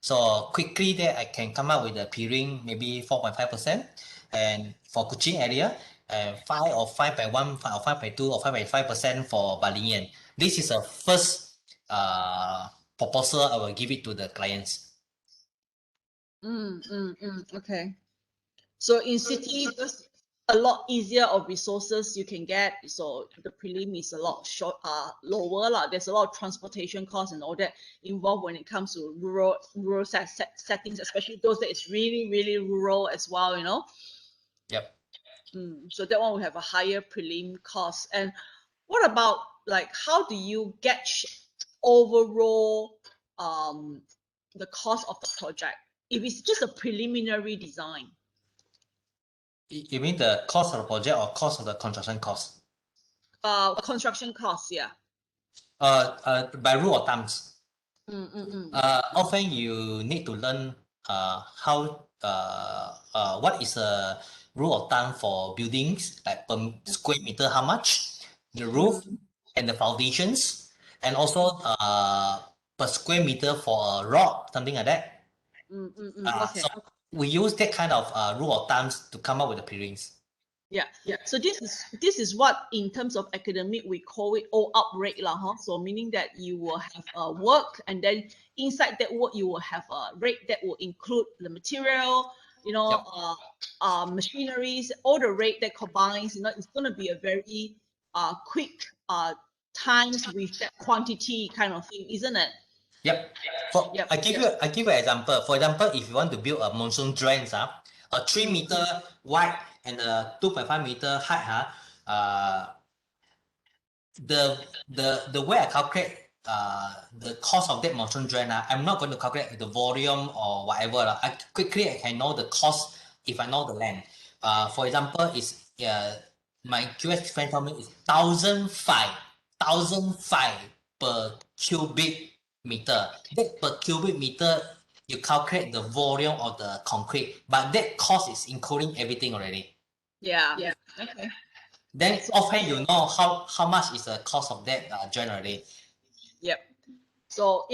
So quickly there I can come up with a peering maybe 4.5%, and for Kuching area, 5 or 5.1 or 5.2 or 5.5% for Balinian. This is a first proposal I will give it to the clients. Okay. So in city, because a lot easier of resources you can get, so the prelim is a lot lower. There's a lot of transportation costs and all that involved when it comes to rural settings, especially those that is really, really rural as well, you know. Yep. So that one will have a higher prelim cost. And what about like how do you gauge overall the cost of the project if it's just a preliminary design? You mean the cost of the project or cost of the construction cost? Construction costs, yeah. By rule of thumbs. Mm. Often you need to learn how what is a rule of thumb for buildings, like per square meter how much, the roof and the foundations, and also per square meter for a rod, something like that. Okay. So we use that kind of rule of thumbs to come up with the prelims. Yeah. So this is what in terms of academic we call it all up rate lah, huh? So meaning that you will have a work, and then inside that work you will have a rate that will include the material, you know, machineries, all the rate that combines. You know, it's going to be a very quick times with that quantity kind of thing, isn't it? Yep. I give you an example. For example, if you want to build a monsoon drains, a 3 meter wide and a 2.5 meter height, the way I calculate the cost of that monsoon drain, I'm not going to calculate the volume or whatever. I can know the cost if I know the land. For example, is my QS friend told me is 1,500 per cubic meter. That per cubic meter, you calculate the volume of the concrete, but that cost is including everything already. Yeah. Okay. Then offhand you know how much is the cost of that generally. Yep. So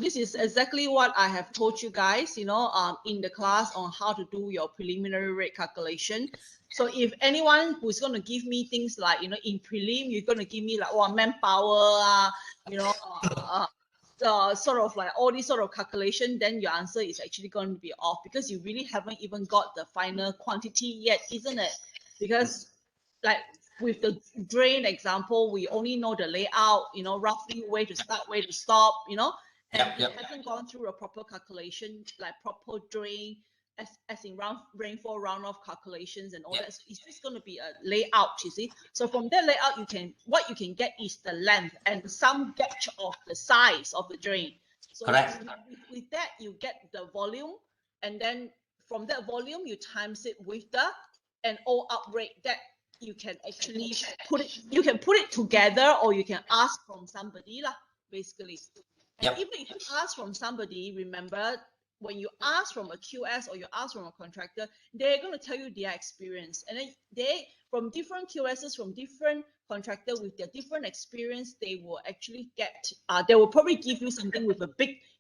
this is exactly what I have told you guys, you know, in the class on how to do your preliminary rate calculation. So if anyone who's going to give me things like, you know, in prelim, you're going to give me like, oh, manpower, you know, sort of like all these sort of calculation, then your answer is actually going to be off because you really haven't even got the final quantity yet, isn't it? Because like with the drain example, we only know the layout, you know, roughly where to start, where to stop, you know, and it hasn't gone through a proper calculation, like proper drain, as in rainfall runoff calculations and all that. So it's just going to be a layout, you see. So from that layout, what you can get is the length and some gauge of the size of the drain. So with that, you get the volume, and then from that volume, you times it with the an all up rate that you can actually put it together, or you can ask from somebody lah, basically. And even if you ask from somebody, remember when you ask from a QS or you ask from a contractor, they're going to tell you their experience, and then they from different QSs, from different contractor with their different experience, they will actually they will probably give you something with a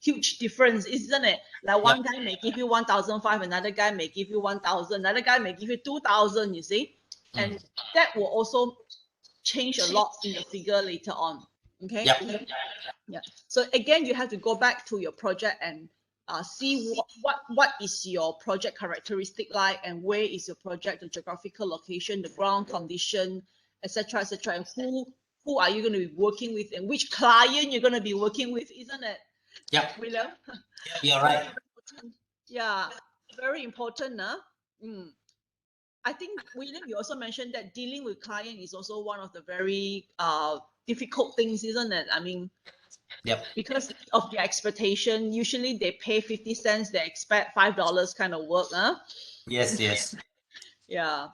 huge difference, isn't it? Like one guy may give you 1,500, another guy may give you 1,000, another guy may give you 2,000, you see. And that will also change a lot in the figure later on. Okay. Yeah. So again, you have to go back to your project and see what is your project characteristic like, and where is your project, the geographical location, the ground condition, etc., and who are you going to be working with, and which client you're going to be working with, isn't it? Yep. William? You're right. Yeah, very important. I think, William, you also mentioned that dealing with client is also one of the very difficult things, isn't it? I mean, because of their expectation, usually they pay 50 cents, they expect $5 kind of work, huh? Yes. Yeah.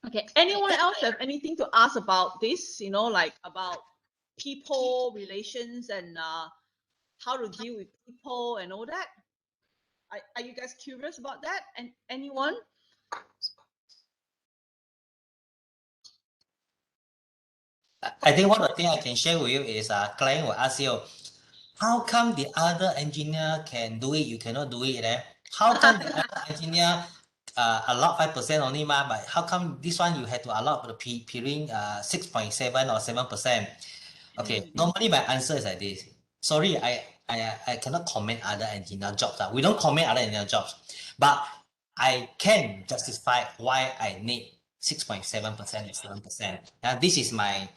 Okay. Anyone else have anything to ask about this? You know, like about people relations and how to deal with people and all that? Are you guys curious about that? And anyone? I think one of the things I can share with you is client will ask you, how come the other engineer can do it, you cannot do it? How come the other engineer allowed 5% only, but how come this one you had to allow the peering 6.7 or 7%? Okay, normally my answer is like this. Sorry, I cannot comment other engineer jobs. We don't comment other engineer jobs, but I can justify why I need 6.7% and 7%. Now, this is my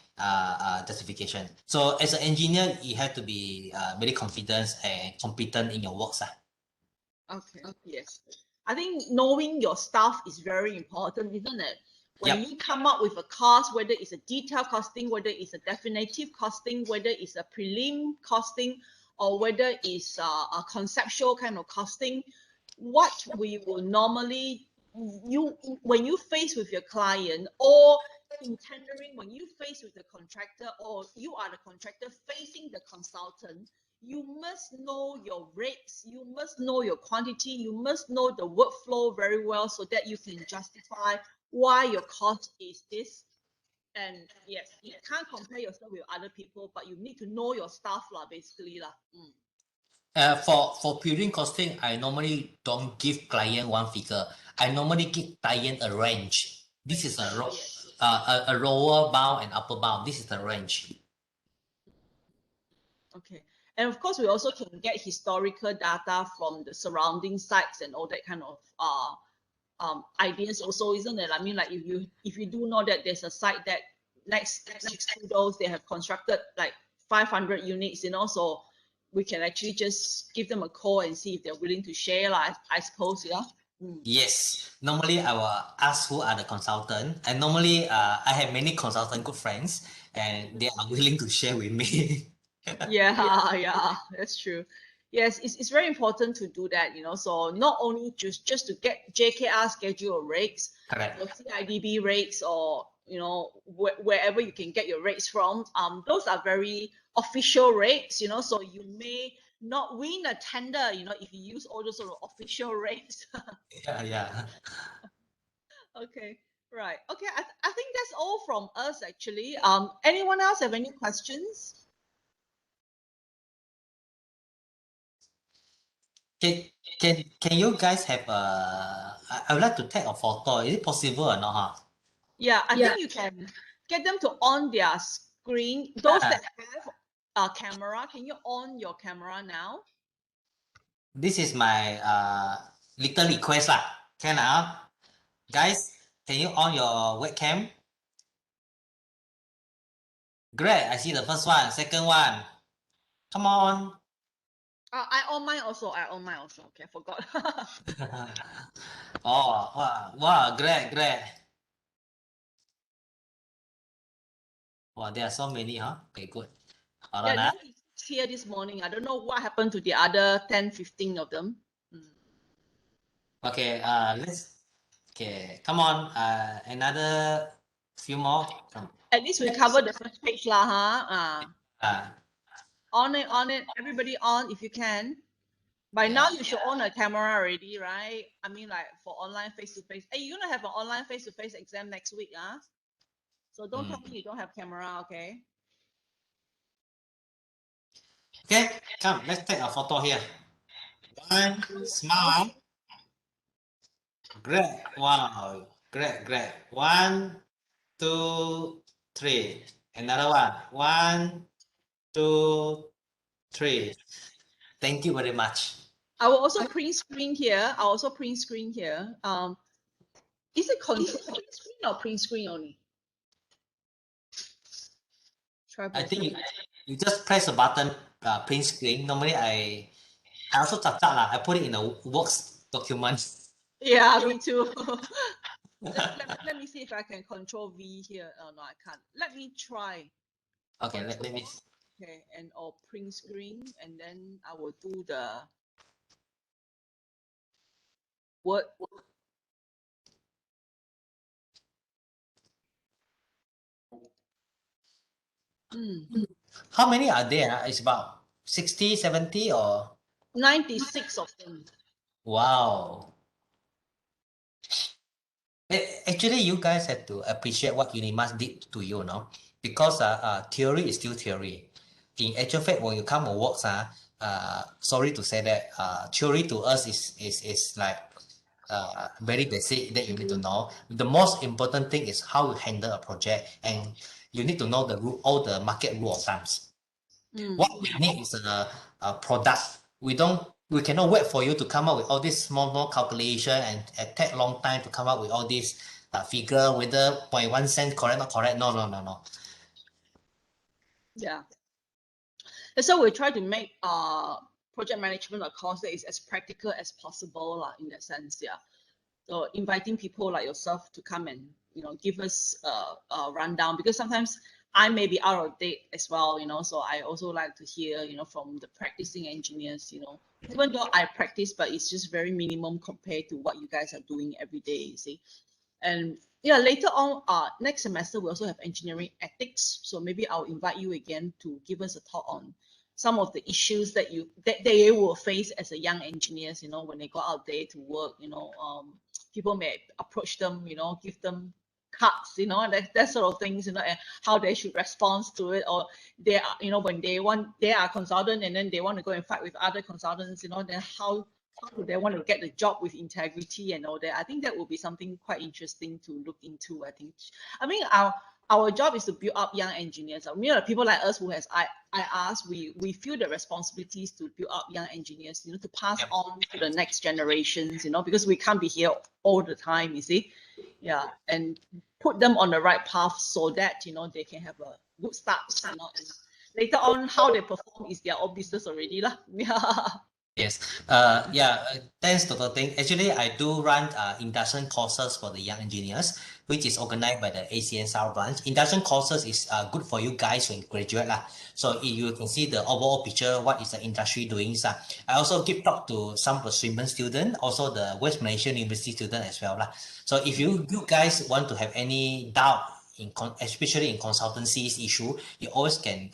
justification. So as an engineer, you have to be very confident and competent in your works. Okay, yes. I think knowing your stuff is very important, isn't it? When Yep. you come up with a cost, whether it's a detailed costing, whether it's a definitive costing, whether it's a prelim costing, or whether it's a conceptual kind of costing, what we will normally, when you face with your client, or in tendering, when you face with the contractor, or you are the contractor facing the consultant, you must know your rates, you must know your quantity, you must know the workflow very well so that you can justify why your cost is this. And yes, you can't compare yourself with other people, but you need to know your stuff lah, basically lah. For building costing, I normally don't give client one figure. I normally give client a range. This is Yes. a lower bound and upper bound. This is the range. Okay. And of course, we also can get historical data from the surrounding sites and all that kind of ideas also, isn't it? I mean, like if you do know that there's a site that next to those, they have constructed like 500 units, you know, so we can actually just give them a call and see if they're willing to share, like, I suppose, yeah. Yes. Normally, I will ask who are the consultant, and normally, I have many consultant good friends, and they are willing to share with me. Yeah, that's true. Yes, it's very important to do that, you know. So not only just to get JKR schedule rates, Correct. or CIDB rates, or you know, wherever you can get your rates from. Those are very official rates, you know. So you may not win a tender, you know, if you use all those sort of official rates. Yeah. Okay, right. Okay, I think that's all from us actually. Anyone else have any questions? Can you guys have I would like to take a photo. Is it possible or not? Huh? Yeah, I think you can get them to on their screen. Those that have a camera, can you on your camera now? This is my little request lah. Can guys, can you on your webcam? Great, I see the first one, second one. Come on. I on mine also. I on mine also. Okay, I forgot. Oh, wow, great. Wow, there are so many, huh? Okay, good. Hold on, Yeah, nobody's here this morning. I don't know what happened to the other 10, 15 of them. Okay, come on, another few more. Come. At least we covered the first page lah, huh? Uh, On it. Everybody on if you can. By now you should own a camera already, right? I mean, like for online face-to-face. Hey, you're gonna have an online face-to-face exam next week, huh? So don't tell me you don't have camera, okay? Okay, come, let's take a photo here. One, smile. Great, wow, great. 1, 2, 3. Another one. 1, 2, 3. Thank you very much. I will also print screen here. Is it control print screen or print screen only? Try I both. think you just press a button, print screen. Normally, I also I put it in a Works document. Yeah, me too. let me see if I can control V here. Oh no, I can't. Let me try. Okay, let me. Okay, and or print screen, and then I will do the word. How many are there? It's about 60, 70 or? 96 of them. Wow. Actually, you guys have to appreciate what Unimas did to you, no? Because theory is still theory. In actual fact, when you come to works, sorry to say that, theory to us is like very basic that you need to know. The most important thing is how you handle a project, and you need to know all the market rule of thumbs. What we need is a product. We cannot wait for you to come up with all this small calculation and it take long time to come up with all this figure, whether 0.1 cent correct, not correct. No. Yeah. And so we try to make project management a course that is as practical as possible in that sense. Yeah. So inviting people like yourself to come and give us a rundown, because sometimes I may be out of date as well, so I also like to hear, from the practicing engineers, even though I practice, but it's just very minimum compared to what you guys are doing every day, you see. And yeah, later on, next semester, we also have engineering ethics. So maybe I'll invite you again to give us a talk on some of the issues that they will face as a young engineers, when they go out there to work, people may approach them, give them cuts, that sort of things, and how they should respond to it, or they are, when they are a consultant and then they want to go and fight with other consultants, then how do they want to get the job with integrity and all that. I think that will be something quite interesting to look into. I mean, our job is to build up young engineers. I mean, people like us who has IRs, we feel the responsibilities to build up young engineers, to pass on to the next generations, because we can't be here all the time, you see. Yeah, and put them on the right path so that, they can have a good start, and later on how they perform is their own business already lah. Yeah. Yes. Thanks, Dr. Ting. Actually, I do run induction courses for the young engineers, which is organized by the ACNSR branch. Induction courses is good for you guys when you graduate lah. So you can see the overall picture, what is the industry doing. I also give talk to some of the Swinburne students, also the West Malaysian University student as well lah. So if you guys want to have any doubt, especially in consultancies issue, you always can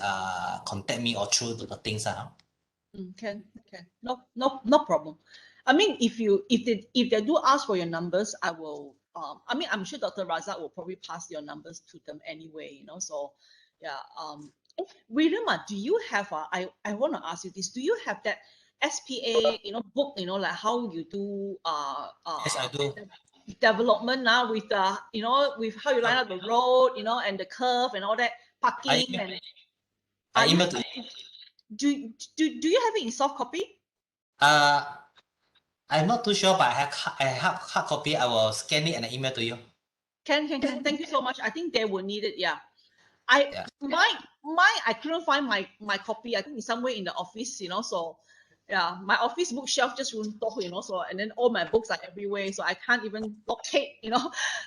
contact me or through the things. Can no problem. I mean, if they do ask for your numbers, I will. I mean, I'm sure Dr. Razak will probably pass your numbers to them anyway. So, yeah. William, do you have I want to ask you this. Do you have that SPA book? Like how you do Yes, I do. development now with the with how you line up the road, and the curve and all that parking I emailed to you. Do you have it in soft copy? I'm not too sure, but I have hard copy. I will scan it and email to you. Can. Thank you so much. I think they will need it. Yeah. My I couldn't find my copy. I think it's somewhere in the office. So yeah, my office bookshelf just won't talk. So, and then all my books are everywhere, so I can't even locate.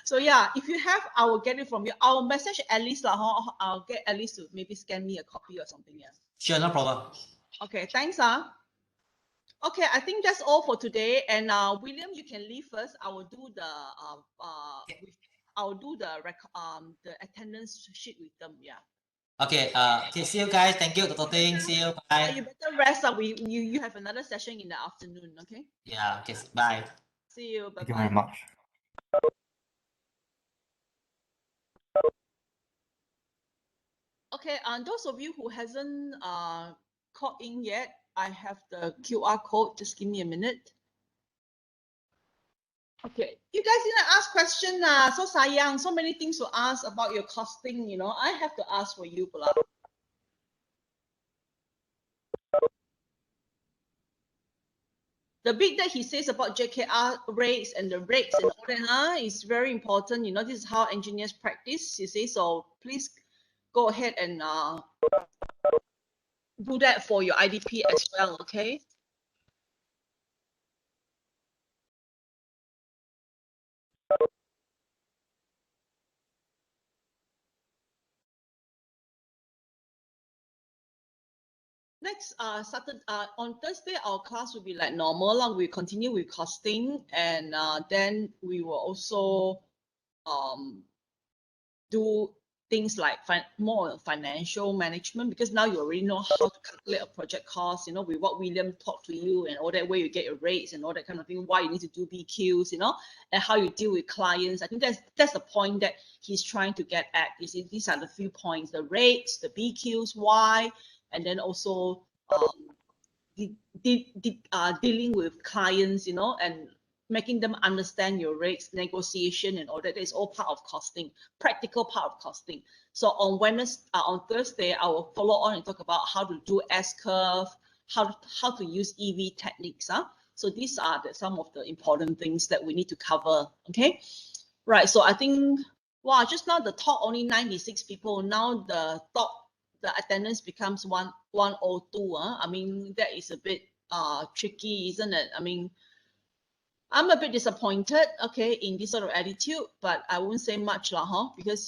So yeah, if you have, I will get it from you. I'll message Alice lah. I'll get Alice to maybe scan me a copy or something. Yeah. Sure, no problem. Okay, thanks. Okay, I think that's all for today. And William, you can leave first. I will do the the attendance sheet with them. Yeah. Okay. See you guys. Thank you, Dr. Ting. See you. Bye. You better rest up. You have another session in the afternoon. Okay. Yeah. Okay. Bye. See you. Bye. Thank you very much. Okay. Those of you who hasn't called in yet, I have the QR code. Just give me a minute. Okay, you guys didn't ask question. So sayang, so many things to ask about your costing. I have to ask for you, pula. The bit that he says about JKR rates and the rates and all that is very important. This is how engineers practice. You see, so please go ahead and do that for your IDP as well. Okay. Next, Saturday, on Thursday, our class will be like normal. We continue with costing, and then we will also do things like more financial management, because now you already know how to calculate a project cost, with what William talked to you and all that, where you get your rates and all that kind of thing, why you need to do BQs, and how you deal with clients. I think that's the point that he's trying to get at. You see, these are the few points: the rates, the BQs, why, and then also dealing with clients, and making them understand your rates, negotiation, and all that. Is all part of costing, practical part of costing. So on Thursday, I will follow on and talk about how to do S-curve, how to use EV techniques. So these are some of the important things that we need to cover. Okay, right. So I think, wow, just now the talk only 96 people. Now the attendance becomes 102. I mean, that is a bit tricky, isn't it? I mean, I'm a bit disappointed, okay, in this sort of attitude, but I won't say much lah, huh? Because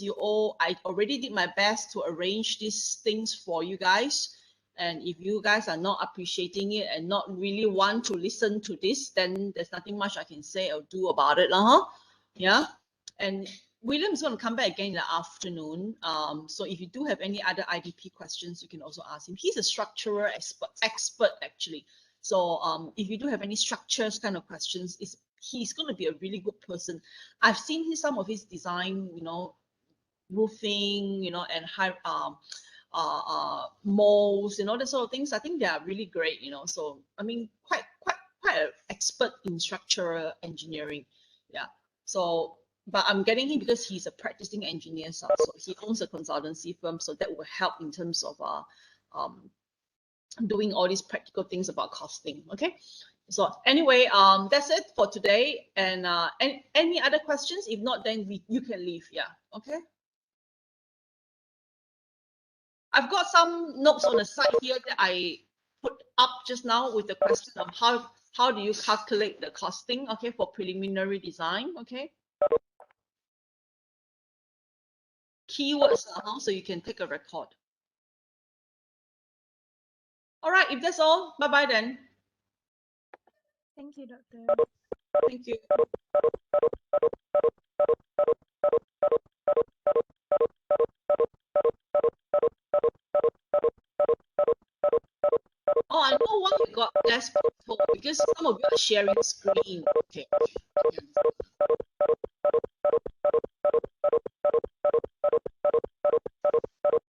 I already did my best to arrange these things for you guys. And if you guys are not appreciating it and not really want to listen to this, then there's nothing much I can say or do about it, lah, huh? Yeah. And William's going to come back again in the afternoon. So if you do have any other IDP questions, you can also ask him. He's a structural expert actually. So if you do have any structures kind of questions, he's going to be a really good person. I've seen some of his design, roofing, and high molds, that sort of things. I think they are really great, So I mean, quite an expert in structural engineering. Yeah. So, but I'm getting him because he's a practicing engineer, so he owns a consultancy firm, so that will help in terms of doing all these practical things about costing. Okay. So anyway, that's it for today. And any other questions? If not, then you can leave. Yeah. Okay. I've got some notes on the side here that I put up just now with the question of how do you calculate the costing, okay, for preliminary design, okay. Keywords, so you can take a record. All right, if that's all, bye-bye then. Thank you, Doctor. Thank you. Oh, I know why you got less people because some of you are sharing screen. Okay.